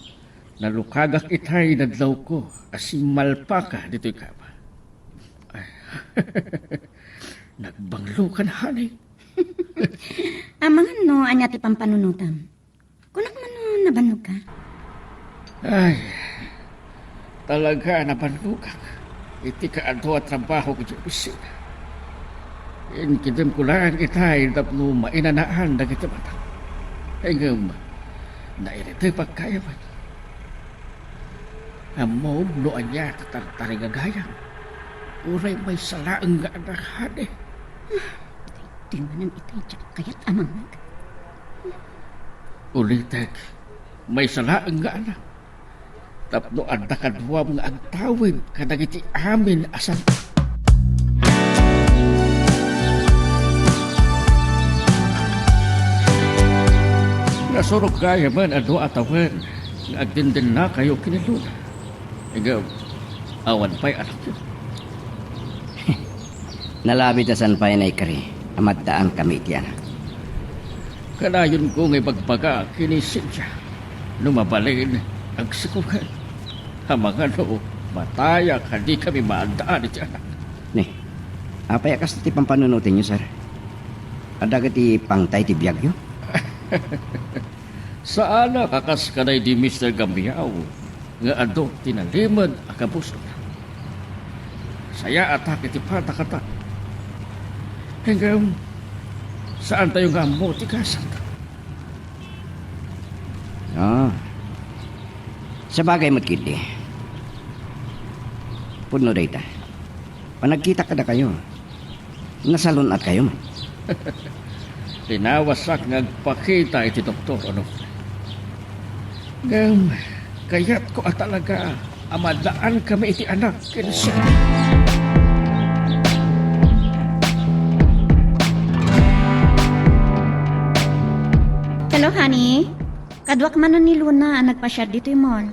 nalukagak itay nadlaw ko, asing malpaka dito'y kama. Ay, nagbanglo ka na, hanay. Amang ano, anya ti pampanunutam. Kunak man no, nabanog ka. Ay, talaga napanlukak. Iti ka ato at trabaho ko sa opisina. Inkidem ko lang itay tapno mainanaan na kita mata. Hanggang nairito pagkaya man. Amom no anya tatarigagayang. Uray may salaang nga anahan eh. Tinganan itay tsak kayat amang nag. Ulitek, may salaang nga anak. Tapno anda kadwam nga ang tawid kadagiti amin asan. Nasurok kaya man ano atawan nga agdindin na kayo kiniluna. Ikaw, awan pa'y anak yun. Nalabit na san pa na ikari. Amadaan kami iti anak. Kanayon ko ngay bagbaga kinisin siya. Lumabalin ang sikukan. Hamangan no, mataya ka di kami maandaan iti anak. Ni, apay akas ti pampanunutin nyo, sir. Ada ka ti pangtay ti biyag yun? Saan kakas kanay di Mr. Gambiao nga ado tinalimad akabuso na. Saya atak iti patakata. Hanggang saan tayo nga mo tikasan ta? Oo. Sa bagay mo't kiti. Puno data. Panagkita ka na kayo. Nasalon at kayo man. Tinawasak ngagpakita iti doktor ano. Ngam, kaya't ko at talaga amadaan kami iti anak kinsa. Hello, honey. Kadwak man ni Luna ang nagpasyar dito yung mall.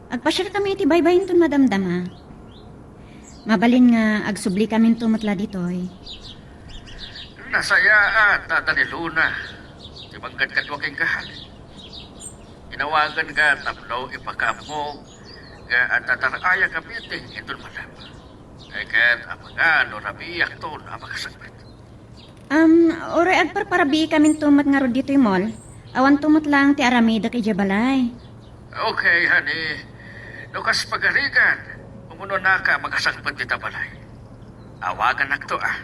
Agpasyar kami iti baybayin ton madamdama. Mabalin nga agsubli kami tumatla ditoy. Nasaya at tata ni Luna. Timanggan ka duwaking kahal. Inawagan ka tapno ipakamo nga at tataraya ka meeting itong madam. Ay kat amaga no rabiyak to na makasagpit. Oray agparparabi kami tumat nga ro dito yung mall. Awan tumot lang ti Arameda kay Jabalay. Okay, honey. Lukas pagarigan. Umuno na ka makasagpit dita balay. Awagan na to ah.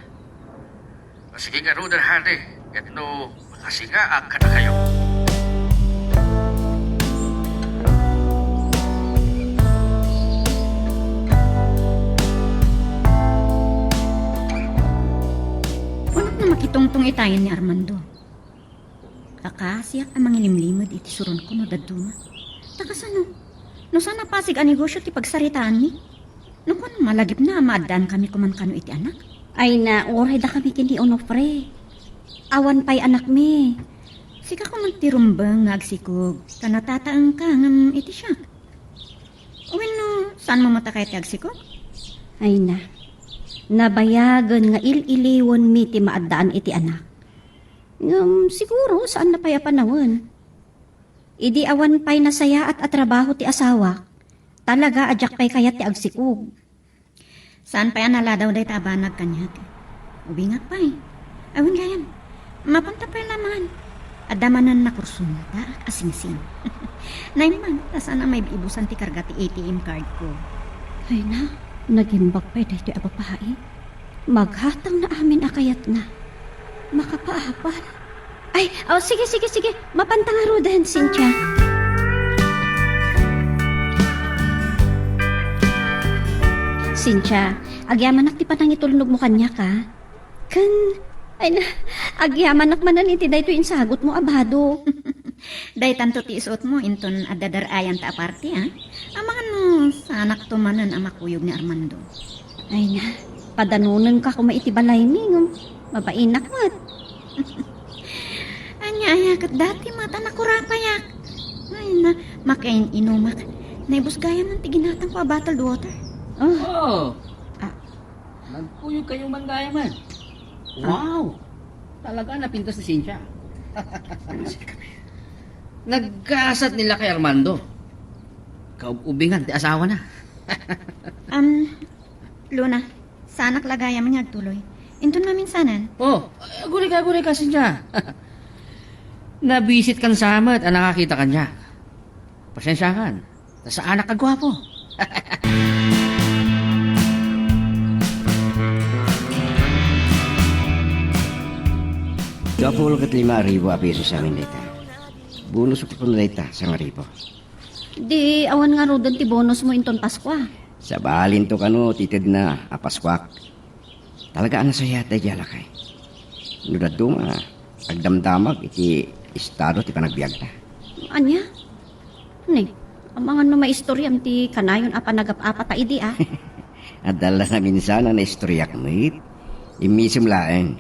Sige nga ro honey. Kat no makasingaak ka na kayo. Unak na makitungtong itayan ni Armando. Kakasiyak ang mangilimlimad iti suron ko no daduma. Takas ano? No sana pasig ang negosyo ti pagsaritaan ni? No kun malagip na maadaan kami kuman kano iti anak? Ay na, oray da kami kini onofre. Awan pa'y anak mi. Sika ko magtirumbang nga agsikog. Kanatataang ka ngam iti siya. Uwin no, saan mo matakay ti agsikog? Ay na, nabayagan nga il-iliwan mi ti maadaan iti anak. Siguro saan na pa'y panawin. Idi awan pa'y nasaya at atrabaho ti asawa. Talaga adyak pa'y kayat ti agsikog. Saan pa yan naladaw day tabanag kanyag? Ubingak pa eh. Awin gayan. Mapanta pa naman. Adamanan na kursunta asing-sing. Naimang, tasana may ibusan ti karga ti ATM card ko. Ay na, nagimbak pa'y dahito abapae. Maghatang na amin akayat na. Makapaapal. Ay, oh, sige. Mapantang arudahan, Cynthia. Cynthia, agyaman ti patang itulnog mo kanya ka. Ay na, agyaman manan iti dayto insagot mo abado. Day tanto ti isuot mo inton adadarayan ta aparte ha. Amangan no sa anak to manan ang makuyog ni Armando. Ay na, padanunan ka kung maitibalay mi, mabainak mo't. Anya kat dati mata na kurapayak. Ay na, makain inumak. Naibus gaya ng tiginatang pa bottled water. Oh! Ah. Nagpuyo kayong manggaya man. Wow! Talaga napintas ni Cynthia. Nagkasat nila kay Armando. Kaubingan, ti asawa na. Luna, sanak lagaya man tuloy. Intun maminsanan. Oh, guri ka siya. Nabisit kan samat, nakakita ka niya. Pasensya kan, sa anak kagwapo. Kapul kat 5,000 a peso sa amin dito. Bonus ko po na dito sa ngaribo. Di awan nga ro ti bonus mo inton Paskwa. Sa balin to kano, titid na apaskwak. Talaga ang nasaya tayo jalakay. Nudad duma, agdamdamag iti estado ti panagbiag ta. Anya? Ni, ang mga no maistorya ti kanayon apa nagap-apa ta idi ah. At dala na minsan na istoryak mo it. Imisim laeng.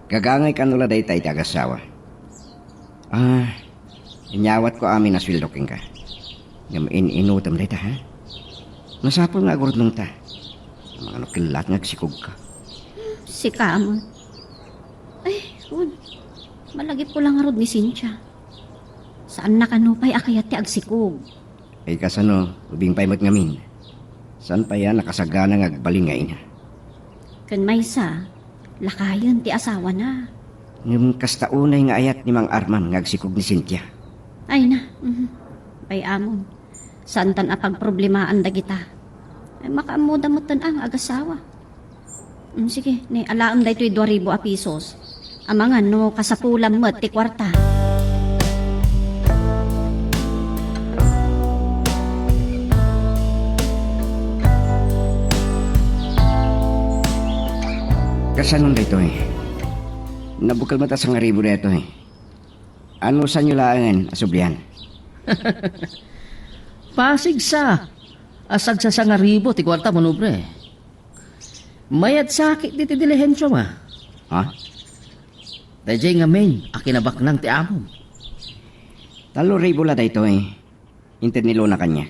Gagangay ka nula day tayo tagasawa. Inyawat ko amin na swildoking ka. Inutam day ta ha? Nasapol nga agurot nung ta. Mga nukilat nga sikog ka. Si Kamon. Ay, Rod. Malagip ko lang rod ni Cynthia. Saan nakanupay akayat ti agsikog? Ay kasano, ubing paimot ngamin. Saan pa yan nakasagana nga agbalingay na? Kan maysa, lakayon ti asawa na. Ngam kastaunay nga ayat ni Mang Arman nga agsikog ni Cynthia. Ay na, Bay amon. Saan tan apag problemaan dagita? Ay makaamuda mo tan ang agasawa. Sige, ni alaam da ito'y 2,000 a pesos. Amangan no kasapulam mo ti kwarta. Kasanong dito eh. Nabukal mata sa ngaribo dito eh. Ano sa nyo laangan, asublihan? Pasig sa. Asag sa sangaribo, ti kwarta mo nubre. Mayat sakit di ti dilihensyo ma. Ha? Dajay nga men, akinabak nang ti amom. 3,000 la dito eh. Inted nilo na kanya.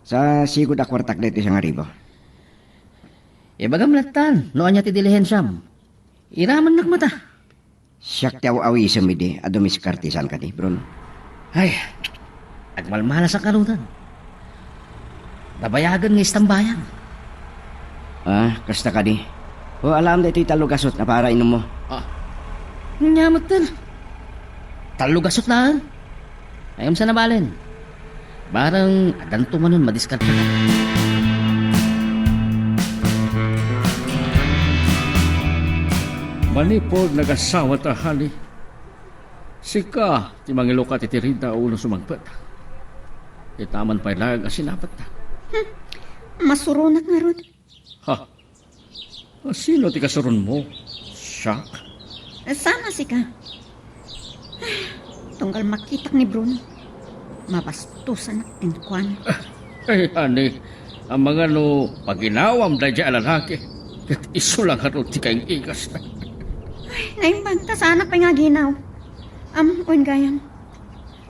Sa sigod a kwartak dito sa ngaribo. Ibagam latan, noon niya ti dilihensyam. Iraman nakmata. Siyak ti awisam idi, adumis kartisan ka di, Bruno. Ay, agmalmala sa karutan. Nabayagan ng istambayan. Kasta ka di. O alam da ito'y talugasot na para inom mo. Nyamot tan. Talugasot lang. Ayam sa nabalin. Barang adanto manon madiskarte ka. Manipod nagasawa ta hali. Sika, ti mangilo ka titirida ulo sumagpat. Itaman pa ilag asinapat ta. Masurunak nga rod. Ha? Sino ti kasurun mo? Siya? Sana si ka. Tunggal makitak ni Bruno. Mabastusan at tinkwan. Ay, ani, ang mga no, paginawam da dya lalaki. Kat iso lang harot ti kayong ikas na. Naimbanta sa anak pa nga ginaw. Uwan gayan.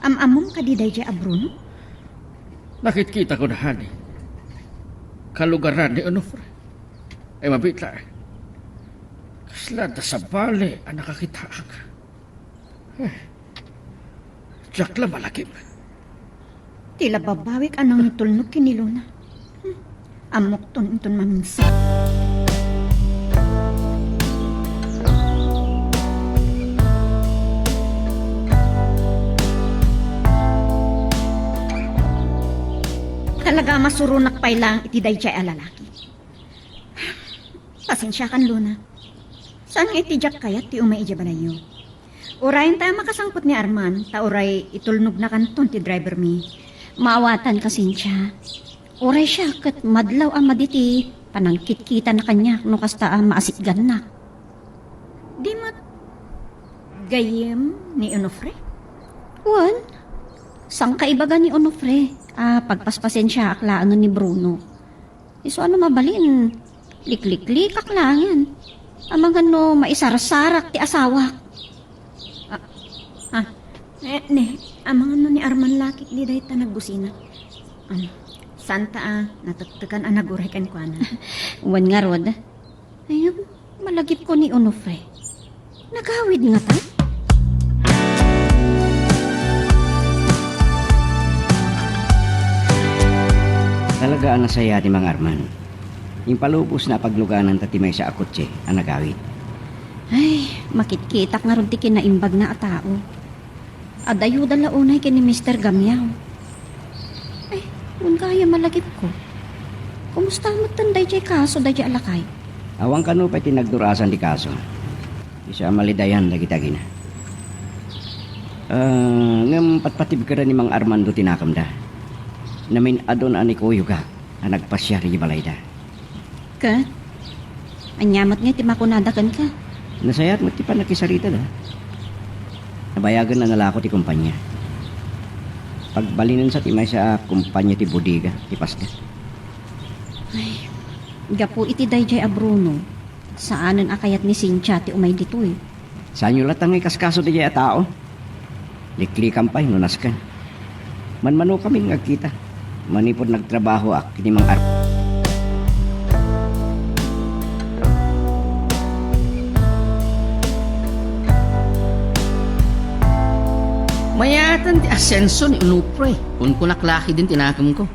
Amom ka di day a Bruno? Nakikita ko na hani. Kalugaran ni Onofre. Ay mabitla eh. Kaslada sa bale ang nakakita ka. Diyak lang malagim. Tila babawik anang nitulnog kiniluna. Amok ton inton maminsa. Talaga masurunak pa lang iti dayjay a lalaki. Pasensya kan Luna. Saan nga itijak kayat ti umay ija balayo? Urayin tayo makasangpot ni Arman, ta uray itulnog na kanton ti driver mi. Maawatan ka, Cynthia. Uray siya kat madlaw ang maditi. Panangkit-kita na kanya no kasta ang maasitgan na. Di mat gayem ni Onofre? Wan? Sang kaibaga ni Onofre? Pagpaspasensya aklaan ni Bruno. Iso ano mabalin? Liklik-likak lang yan. Amang ano, maisarasarak ti asawa. Amang ano ni Arman Lakik di dahi ta nagbusina. Santa natagtagan nagurekan ko na. Uwan nga, Rod. Ay, malagip ko ni Onofre. Nagawid nga ta. Talaga ang nasaya ti Mang Arman. Yung palubos na pagluganan tatimay sa akotse ang nagawid. Ay, makitkitak nga ron ti kinaimbag na atao. Adayo dala unay kini Mr. Gamyaw. Ay, mun kaya malagip ko. Kumusta mo tanday jay kaso da jay alakay? Awang kano pa tinagdurasan di kaso. Isa malidayan lagi tagi na. Ngam patpatib ka ni Mang Armando tinakam da. Namin adon ani kuyo ka na nagpasya rin balayda. Ka? Anyamat nga ti makunadakan ka. Nasayat mo ti pa nakisarita da. Nabayagan na nalako ti kumpanya. Pagbalinan sa timay sa kumpanya ti Bodega, ti Pasca. Ay, gapo iti dayjay a Bruno. Saanan akayat ni Cynthia ti umay ditoy. Saan yung latang ikaskaso di jaya tao? Likli kampay, nunas ka. Manmano kami ngagkita. Manipod nagtrabaho kini Mang Arman. Mayatan ti asenso ni Unupre. Kung kunaklaki din tinakam ko.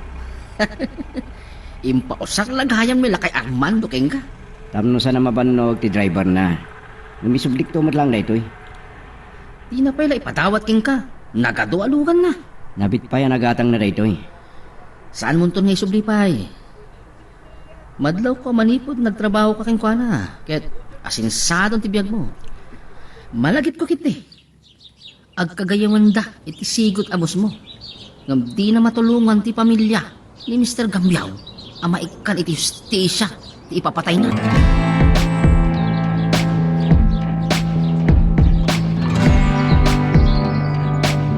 Impausak lagayan may lakay Armando keng ka. Tamno sana mabanog ti driver na. Numisublik to lang na ito eh. Di na pala ipadawat keng ka. Nagadualugan na. Nabit pa yan agatang na rito eh. Saan mo nga isubli pa eh? Madlaw ko manipod nagtrabaho ka keng kwa na. Kaya't asinsadon ti biyag mo. Malagip ko kiti. Agkagayawan da iti sigot amos mo. Ngam di na matulungan ti pamilya ni Mr. Gamyaw. Ama ikan iti justisya. Ti ipapatay na.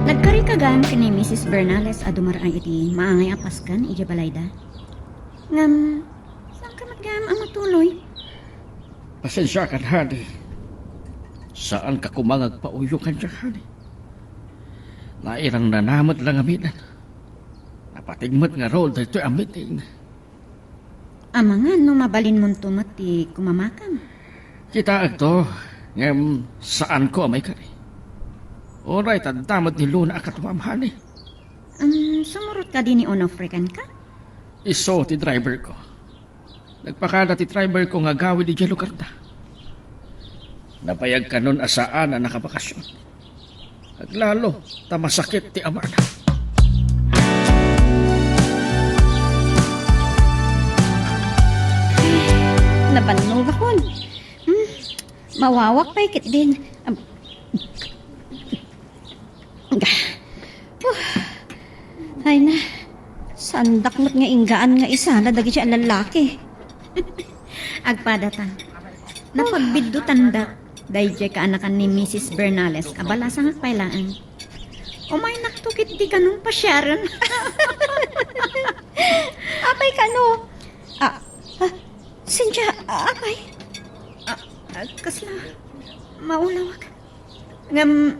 Nagkarikagan kini Mrs. Bernales a dumarang iti maangay apaskan ija balayda. Ngam, saan ka matgam ang matuloy? Pasensya ka na, Hani. Saan ka kumangag pauyo ka dyan, Hani? Nairang nanamot lang aminan. Napatigmat nga rol dito ang meeting. Amangan no mabalin mong tumati kumamakam. Kita agto, ngam saan ko amay ka rin. Oray, tandamot ni Luna akatwam, Hani. Sumurot ka din ni Onofre kan ka? Iso ti driver ko. Nagpakada ti driver ko nga gawin di dyan lugar na. Napayag ka nun asaan na nakabakasyon. Naglalo, tamasakit ti amana. Nabanog ako. Mawawak pa ikit din. Ay na. Sandak mo't nga inggaan nga isa na dagi siya lalaki. Agpadatan. Napagbiddutan da. Dahil ka anakan ni Mrs. Bernales. Abala sa ngagpailaan. Umay naktukit di ganun pa Sharon. Apay ka no? Cynthia, apay. Kasla. Maulawag. Ngam,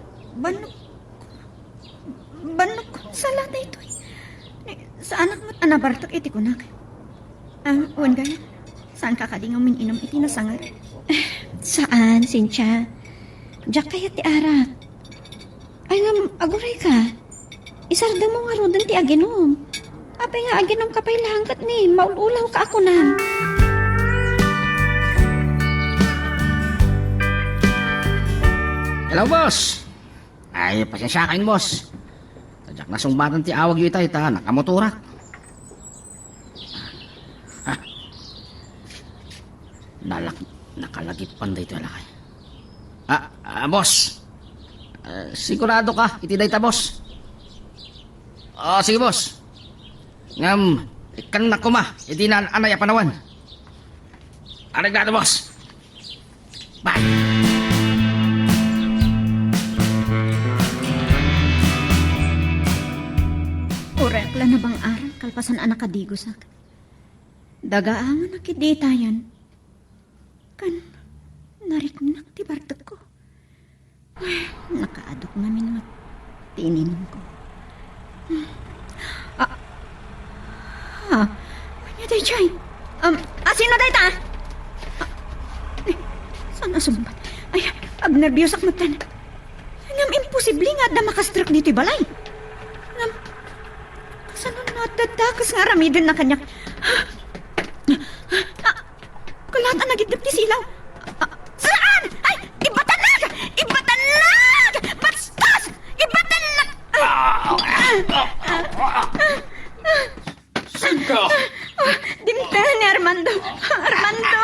banok ko sa lata ito. Sa anak mo't anabartak iti kunak. Uwan gaya. Saan kakadingaw min inom iti nasangar? Saan, Cynthia? Diyak kaya ti arat. Ay nga, aguray ka. Isarda mo nga rodan ti aginom. Apay nga aginom ka pa'y langkat ni. Maululaw ka ako na. Hello, boss. Ay, pasensya kain, boss. Tadyak na sumbatan ti awag yu itay ta, nakamotorak. Nakalagip panday ito alakay. Boss. Sigurado ka, iti day ta, boss. Sige, boss. Ngam, ikan na kuma, iti na anay panawan. Arigado, boss. Bye. Urekla na bang aral kalpasan anak kadigosak? Dagaangan na kidita yan. Kan, nariknak ti bardak ko. Ay, nakaadok namin mga tininom ko. Kanya day, Chay. Sino day ta? Sana sumbat. Ay, nervyos ak matan. Ngam imposible nga da makastruck dito balay. Ngam, kasano natatakas nga ramidin na kanyak. Kulatan na gitnap ti silaw. Saan? Ay, ibatanag! Ibatanag! Bastos! Ibatanag! Sinta! Dimtahan ni Armando. Armando!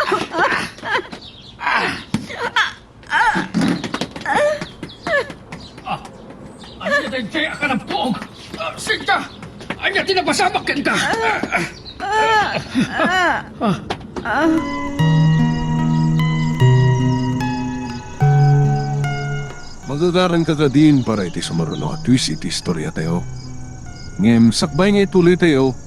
Ano na Jay ka ng poog? Sinta! Anya tinapasamak ka! Magagaran ka din para iti sumaruno at twist iti istorya tayo. Ngem sakbay nga ituloy tayo,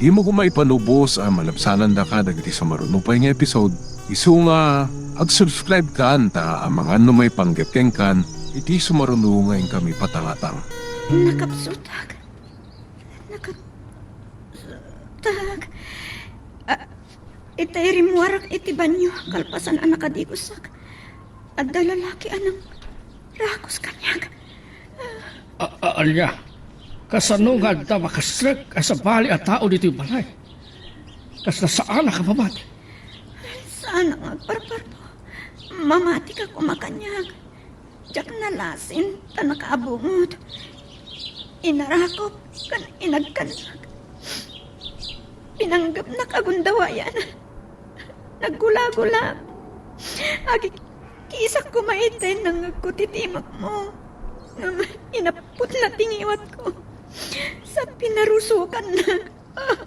di mo kumay panubos ang malabsanan da ka dagiti sumaruno pa nga episode. Isu nga ag-subscribe ka anta ang mga numay panggapkeng kan iti sumaruno ngayon kami patangatang. Nakapsutag. Itay rimwarak iti banyo, kalpasan ang nakadigusak. At dalalaki anang rakos kanyag. Alya, kasano nga da makasrek sa bali at tao dito yung balay? Kas nasaan ka mamati? Saan ang agparpar po? Mamati ka kumakanyag. Diyak nalasin, tanakaabungod. Inarakop, kan inagkanag. Pinanggap na kagundawayan. Naggula-gula. Agi, kisak kumaitay ng agkutitimak mo. Inapot na tingiwat ko. Sa pinarusukan na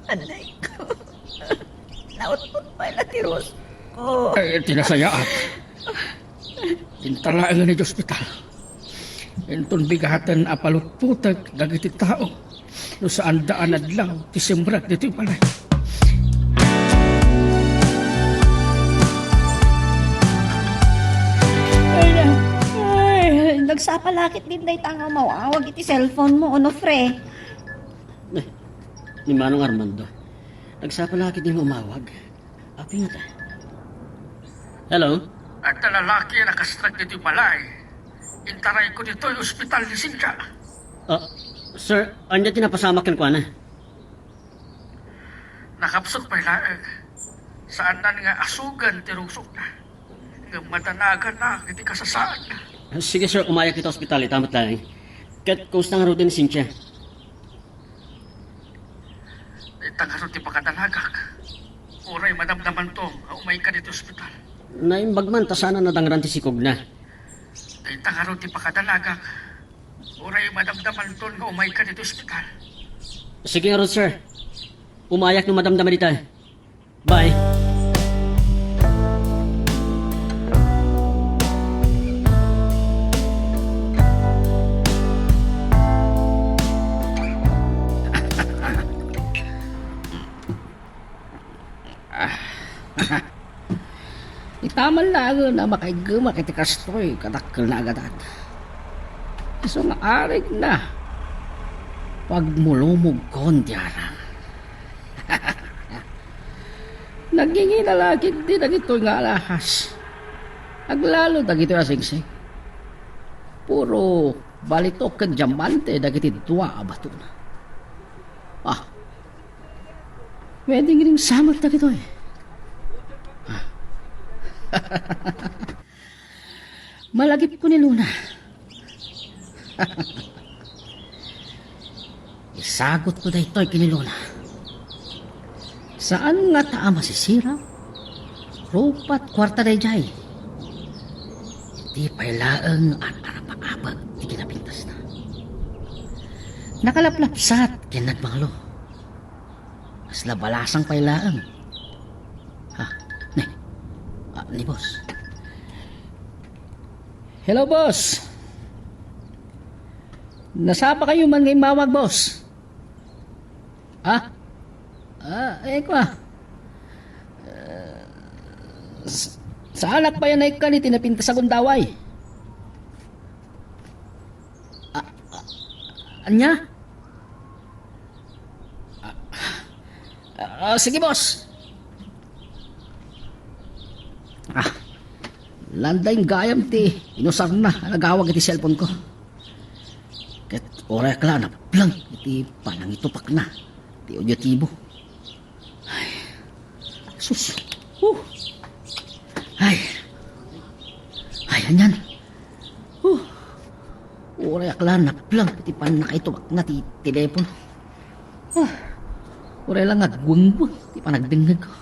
anay ko. Nautpot pa latiros ko. Tinasayaan. Tintalaan nga ni ospital. Entun bigatan apalot putag dagiti tao. No saan daan adlaw, tisembrak dito yung balay. Ay, nagsapalakit din day tanga mawawag iti cellphone mo, Onofre. Ni Manong Armando. Nagsapalakit din umawag. Api nga ta. Hello? At na lalaki na nakastrak dito yung balay. Intaray ko dito yung ospital ni Sinja. Sir, anya tinapasamak yan kwa na? Nakapsot pa ilaag. Saan na nga asugan tirusok na. Nga madanagan na, hindi kasasaan na. Sige sir, umayak kita ospital, tamat lang. Kat, kumusta nga routine ni Cynthia? Itangaro ti pagkadalagak. Uray madamdaman to, umay ka dito ospital. Naimbag man, ta sana nadangran ti sikog na. Itangaro ti pagkadalagak. Uray madamdaman to, nga umay ka dito ospital. Sige nga ron, sir. Umayak ng madamdaman dito. Bye. Itaman lang na makaigama kiti kastoy kadakkel na agadat. So nga arig na pagmulumog kon diarang. Nagingi na lagi din dagito nga alahas. Aglalo dagito asingsing. Puro balitok ken diamante dagiti dua abato na. Pwede ring samot dagito eh. Malagip ko ni Luna. Isagot ko dahil ito'y kini Luna. Saan nga taa masisira? Rupat kwarta day jay. Di pailaang at arapaabag di kinapintas na. Nakalaplapsat kinagmanglo. Mas labalasang pailaang. Ni boss. Hello, boss. Nasapa kayo man ngayon mawag, boss? Sa anak pa yan ay ka ni tinapinta sa gundaway. Anya? Sige, boss. Landay gayam ti. Inusar na. Nagawag iti cellphone ko. Ket oray kala na blang iti panang itupak na. Ti objektibo. Ay. Sus. Ay. Ay, anyan. Oray akla na blang iti panang itupak na ti telepono. Oray lang agwang-gwang ti panagdingag ko.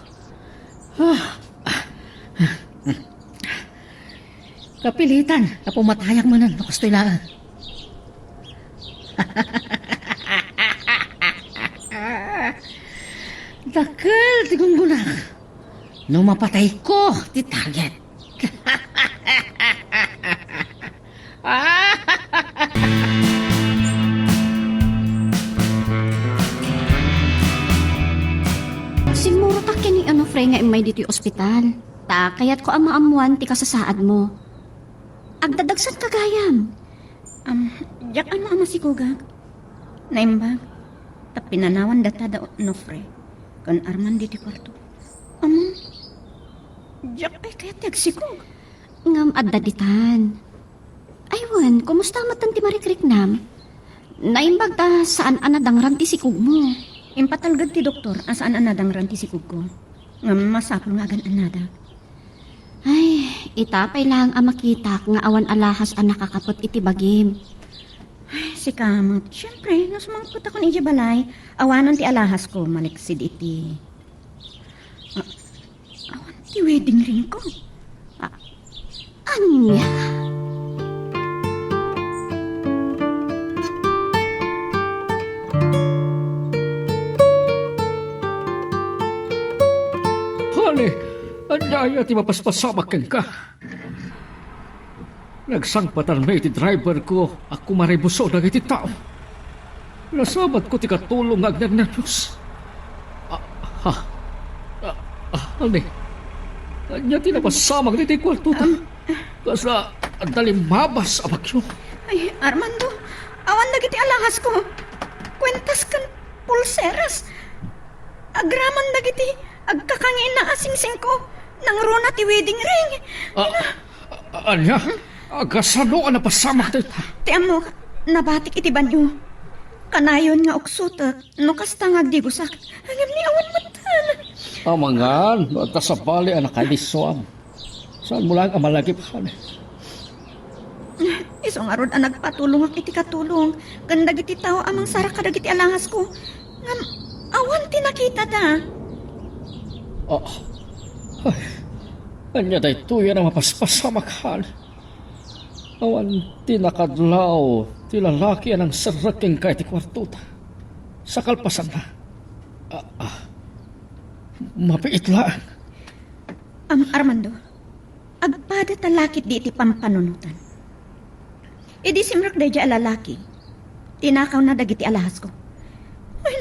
Kapilitan, napumatayag mo nan, nakustoy lang. Dakal, tigong mo lang. Nung mapatay ko, ti target. Siguro ta kini ano fre nga imay dito yung ospital. Ta kayat ko ang maamuan ti kasasaad mo. Agdadagsan ka gayam. Jak ano ama si Kugag? Naimbag, tapinanawan data da no fre. Kan Arman di kwarto. Jak ay kaya tagsikog. Ngam addaditan. Aywan, kumusta matan ti marikriknam? Naimbag ta saan anadangran ti sikug mo. Impatalgad ti doktor asaan anadang ranti si Kug ko. Nga masapul nga agan anada. Ay, itapay lang ang makita nga awan alahas ang nakakapot iti bagim. Si Kamot, syempre, nasumangkot ako ni Jabalay, awanan ti alahas ko, maliksid iti. Awan ti wedding ring ko. Anya? Hali, andaya ti mapaspasabakan ka. Nagsangpatan may ti driver ko, ako maribuso na iti tao. Nasabat ko ti katulong agnan na Diyos. Hali, anya ti napasamag ni ti kwarto ta. Kasla, ang dalimabas abagyo. Ay, Armando, awan nagiti alahas ko. Kwentas kan pulseras. Agraman nagiti, agkakangin na asingsing ko. Nang runa ti wedding ring. Anya, agasano ang napasamag tayo. Tiyan mo, nabatik iti banyo. Kanayon nga uksutak, no kasta nga agdigusak. Hanggang ni awan matan. Amangan, tasabali ang nakaliswam. Saan mo lang ang malagip, hali? Isong arod ang nagpatulong ak iti katulong. Gandag iti tao amang sarak kadag iti alahas ko. Ngam, awan ti nakita da. Ay, anya day tuya na mapaspasamag, hali. Awan tinakadlaw, ti lalaki anang saraking kay ti kwartuta. Sa kalpasan na. Mapiit lang. Armando, agpada talakit di iti pampanunutan. Idi simrak day dya alalaki. Tinakaw na dagiti alahas ko. Ay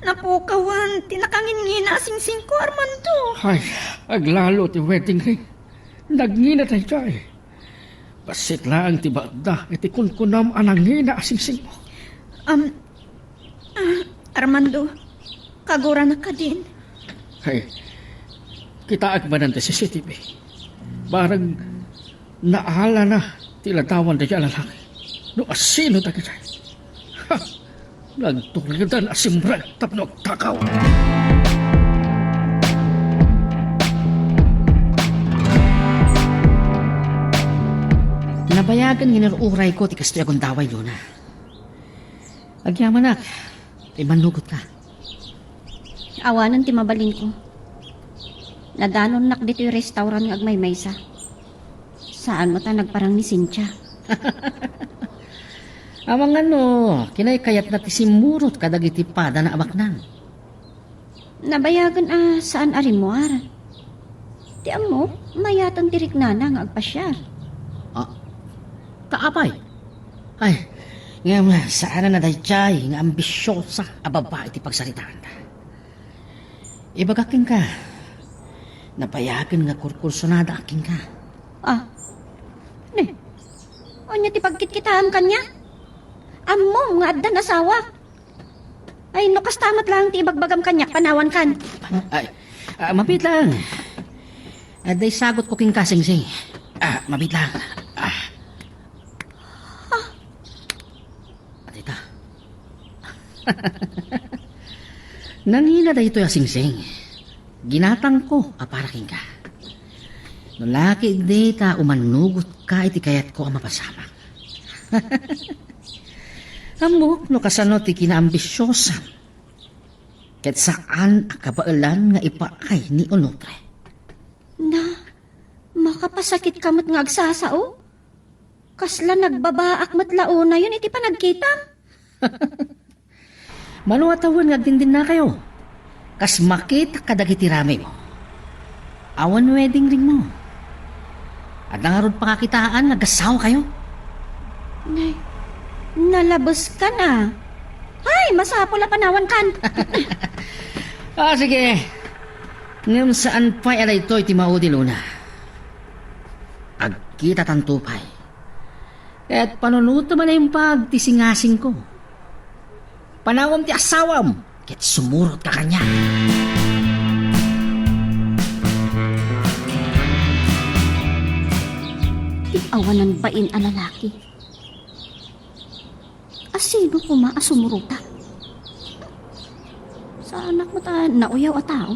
napukawan, tinakangin na singsing ko, Armando. Ay, aglalo ti wedding ring. Nagngina tayo dyan. Basit lang ti bada, iti kunkunam anangina asingsing mo. Armando, kagura na ka din. Ay, kita agmanan ti CCTV. Barang naala na tilatawan tayo lalaki. No asino tayo dyan. Ha! Nagturidan asimbrag tapno takaw. Nabayagan nginaruray ko ti kastoy akong daway yun na. Agyaman nak, ay manugot ka. Awanan ti mabalin ko. Nadanon nak dito yung restaurant nga agmaymaysa. Saan mo ta nagparang ni Cynthia? Amang kinay kayat na ti simurot kadag iti pada na abaknan. Nabayagan saan arimuar. Ti amo, mayatan tirik nana nga agpasyar. Kaapay. Ay, nga saan na dayjay nga ambisyosa ababa iti pagsaritaan ta. Ibagaking ka. napayagan nga kurkursonada aking ka. Ah, ne, o niya ti pagkitkitaan kanya? Amo nga addan asawa. Ay, no kastamat lang ti ibagbagam kanya, panawan kan. Ay, mabit lang. Aday sagot ko king kasing-sing. Mabit lang. Atita. Nangina da ito yung sing-sing. Ginatang ko, para king ka. Nalaki data umanugot ka iti kayat ko ang mapasama. Amok no kasano ti kinaambisyosa. Ket saan ang kabailan nga ipaay ni Onotre. Na, makapasakit kamot nga agsasao? Kasla nagbabaak matlaona yun, iti pa nagkita. Manuwatawan nga din na kayo. Kas makita kadagiti rami mo. Awan wedding ring mo. At nangarod pakakitaan nga gasaw kayo. Nay, nalabas ka na. Ay, masapula panawan kan. Sige. Ngayon saan pa'y alay ito iti maudi luna. Agkita tantupay. At panunuto man na yung pagtisingasing ko. Panawam ti asawam. Ket sumurot ka kanya. Awanan bain a lalaki. Asino kuma asumuruta? Sa anak mo ta nauyaw a tao?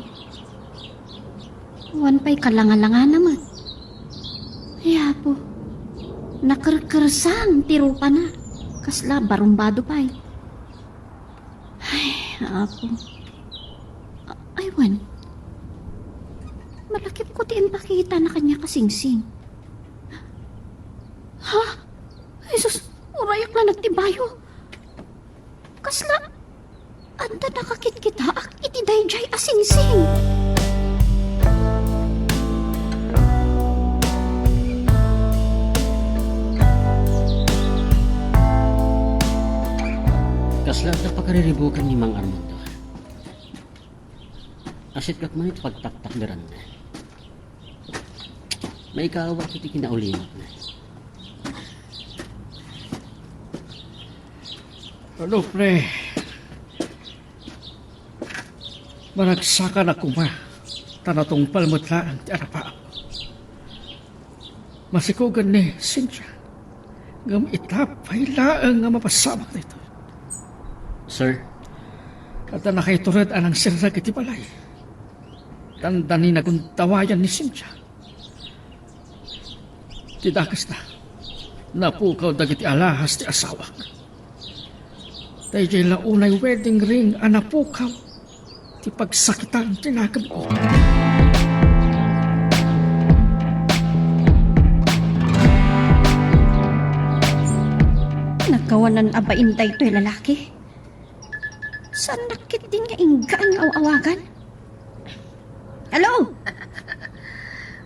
Wan pa'y kalanga-langa naman. Kaya po, nakarkarsang tirupa na. Kasla barumbado pa'y. Ay, apo. Ay, wan. Malakip ko tiin pakita na kanya kasingsing. Ha? Jesus, urayak na nagtibayo. Kasla, anda nakakit kita ak iti dayjay asingsing. Kasla na pakariribukan ni Mang Armando. Asit kak man ito pagtaktak daran na. May kaawat iti kinaulimak na. Ano, pre? Managsakan ako ma. Tanatong palmutlaan ti arapa. Masikugan ni Cynthia. Ngam itapay laang nga mapasamak nito. Sir, At nakaiturad anang sirag iti balay. Tanda ni naguntawayan ni Cynthia. Tidakas na. Napukaw dagiti alahas ti asawak. Dahil na unay wedding ring anapukaw. Ti pagsakitan tinagam ko. Nagkawanan abain tayo to'y lalaki. Saan nakit din nga inggaan nga awagan? Hello?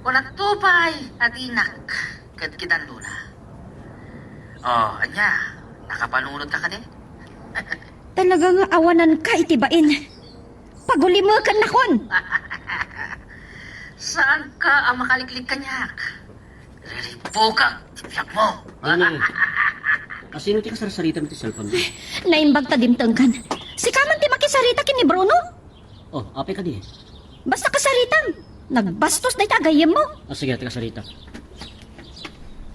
Walang tupay, adinak, kadkitan luna. Anya, nakapanunod ka din? Talaga nga awanan ka itibain. Pagulimakan na kon. Saan ka ang makaliklik kanyak? Riripo ka, tipiyak mo. ano? Kasino ti kasarsarita mo ti cellphone mo? Naimbag ta dimtang kan. Si kaman ti makisarita kin ni Bruno. Oh, ape ka di. Basta kasaritan. Nagbastos na itagayem mo. Sige, ti kasarita.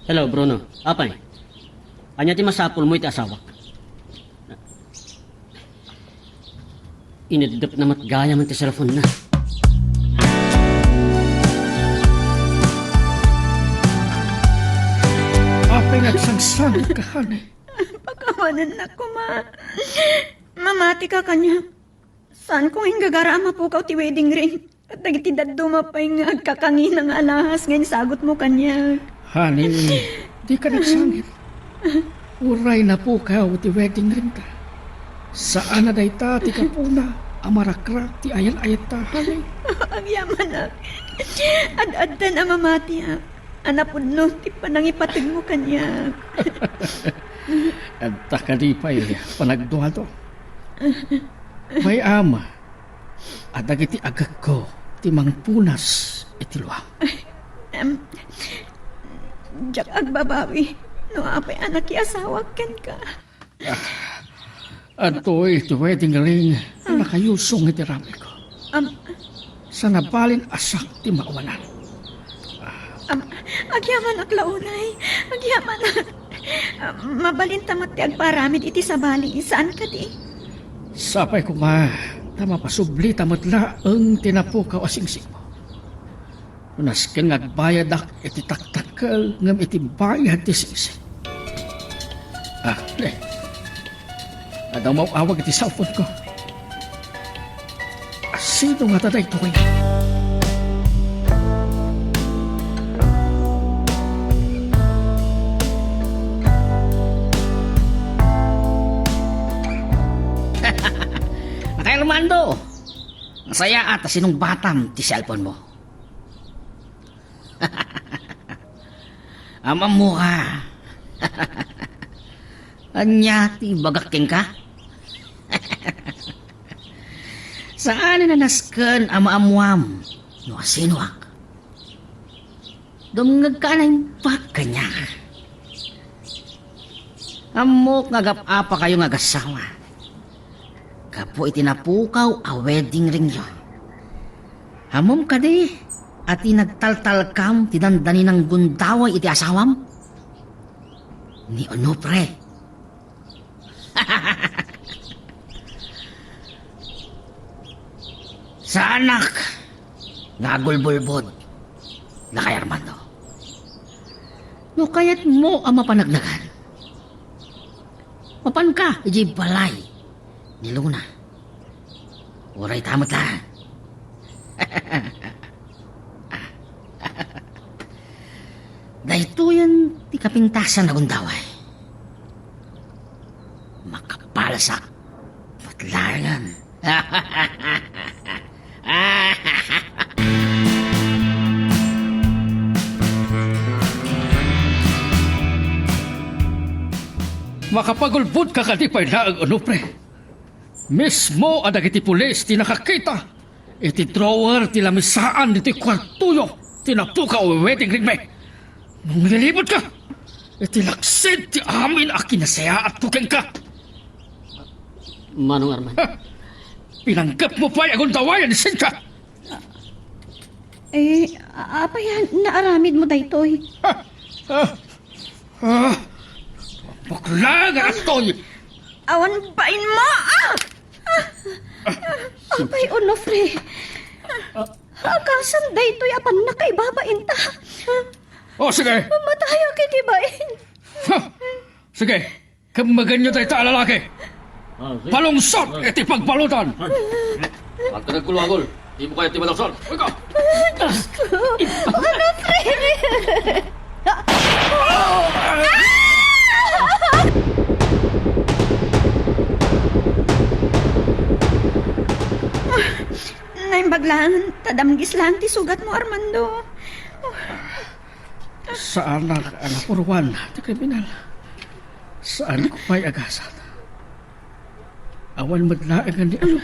Hello, Bruno. Apay. Anya ti masapul mo iti asawa. Inedep na matgaya man ti cellphone na. Apay nagsangsang kahani. Pagkawanan na ko, ma. Mamati ka kanya. Saan kong hinggagara ang mapukaw ti wedding ring? At nagitidad dumapay nga agkakangin ng alahas ngayon sagot mo kanya. Honey, di ka nagsangit. Uray na po ka ti wedding ring ka. Saan na day ta ti kapuna amarakrak ti ayan-ayat ta, honey. Ang yaman na. Ad-addan ang mamati ha. Anapudno, ti panangipatig mo kanya. At takalipay, panagduha to. May ama, at dagiti agag ko, ti timang punas iti luwang. Jak agbabawi. No apay anak asawa ken ka. Ato'y iti wedding ring nakayusong iti rami ko. Sa nabalin asak ti maawanan. Agyaman ak launay. Agyaman ak. Mabalintamat ti agparamid iti sabali. Saan ka di? Sapay ko ma, tamapasubli tamatla ang tinapukaw asingsing mo. Unas ken ngagbayad ak iti taktakal ngam iti bayad ti singsing. Adaw mauawag iti cellphone ko. Sino nga taday ito kayo? Nakay Armando, masaya ata sinong batam ti cellphone mo. Amam mo ka. Anya ti bagaking ka? Saan na nasken ama-amuam no asinuak? Dumngag ka na yung kanya. Amok ngagap-apa kayo ngagasawa. Kapo itinapukaw a wedding ring yon. Hamom ka di at inagtaltal kam tinandani ng gundaway iti asawam? Ni Onofre. Sa anak nga gulbulbod na kay Armando. No kayat mo ang mapanagnagan. Mapan ka, iji balay ni Luna. Uray tamat lang. Dahito yan ti kapintasan na gundaway. Makapalasak. Matlayan. Makapagulbud ka kadipay na ang Onofre. Mismo ang nagiti pulis ti nakakita. Iti drawer ti lamisaan iti kwartuyo. Tinapuka o wedding ring me. Nung nilibot ka, iti laksid ti amin a kinasaya at tukeng ka. Manong Armando. Pinanggap mo pa yung dawayan ni Cynthia. Apa yan? Naaramid mo daytoy. Bakla nga atoy. Awan bain mo! Apay, Onofre. Akasan daytoy apan nakaibabain ta. O sige. Matayo kiti bain. Sige. Kamaganyo tayo ta lalaki. Palungsot iti pagbalutan. Pagtanag ko luwagol. Di mo kaya ti malungsot. Ikaw. Onofre! Naimbaglaan, tadamgis lang ti sugat mo, Armando. Saan ang purwan ti kriminal? Saan ko pa'y agasan? Awan madlaangan ni ano?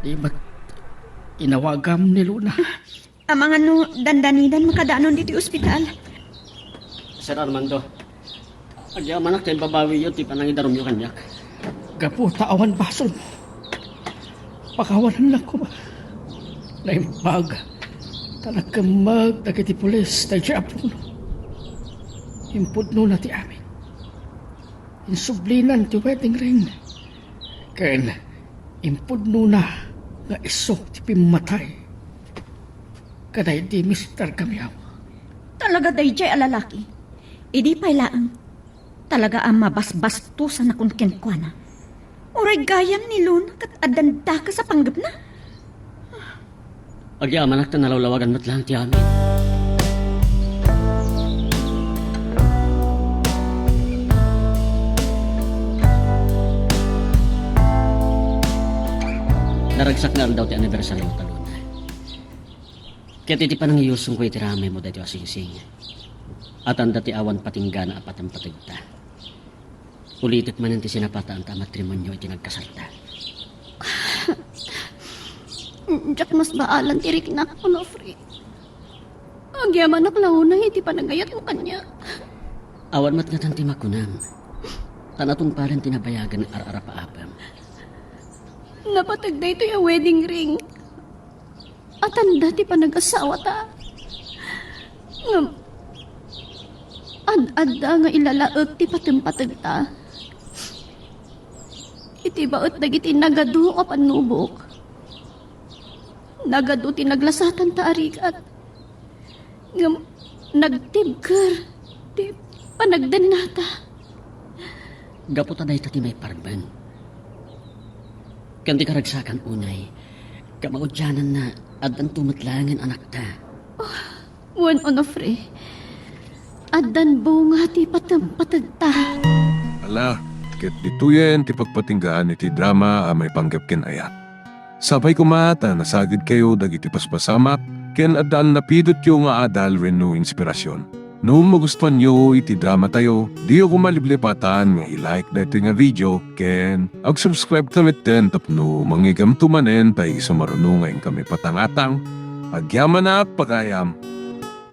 Di ba't inawagam ni Luna? Amang ano, dandanidan makadaanon diti ospital. Sir Armando. Agyaman ak tayo babawi yun. Di pa nang idarom yung kanyak. Gapo, taawan basol mo. Pakawanan lang ko ba? Naimbag. Talagang magdagiti pulis tayo siya apuno. Impudno na ti amin. Insublinan ti wedding ring. Kaya impudno na nga isok ti pimatay. Kaday di Mr. Kamiyaw. Talaga dayjay alalaki. Idi pa'y laang. Talaga ang mabasbastusan na kung kenkwana. Uray gayam ni Luna kat adanda ka sa panggap na. Agyaman ak ta nalawlawagan mo't lang ti amin. Naragsak nga daw ti anniversary mo talon. Kaya titi pa nang iyusong ko itiramay mo dati asing-sing. At ang dati awan patinggana apat ang patagta. Ulitit man ang ti sinapata ang matrimonyo iti nagkasarta. Jack mas baalan tirik na Onofre. Agyaman na klauna, hindi pa nagayat mo kanya. Awan mat nga tanti makunam. Tanatong paran tinabayagan ng arara paapam. Napatag na ito yung wedding ring. At ang dati pa nag-asawa ta. Ad-adda nga ilalaot ti patempatag ta. Iti baot dagiti nagadu o panubok. Nagadu ti naglasatan ta arigat. Ngam nagtibker ti panagdan nata. Gaputa dahi ti may parban. Kanti karagsakan unay. Kamaudyanan na adan tumatlangan anak ta. Wan Onofre. Adan bunga ti patempatag ta. Ala, ket dituyen ti pagpatinggaan iti drama a may panggap ken ayat. Sabay kumata nasagid kayo dagiti paspasamak ken adal napidot yo nga adal wenno inspirasyon. No magustuhan nyo iti drama tayo, di ako maliblipatan nga i-like dati nga video ken ag-subscribe tamit ten tapno mangigam tumanen tayo sumarunungay kami patangatang agyaman na pagayam.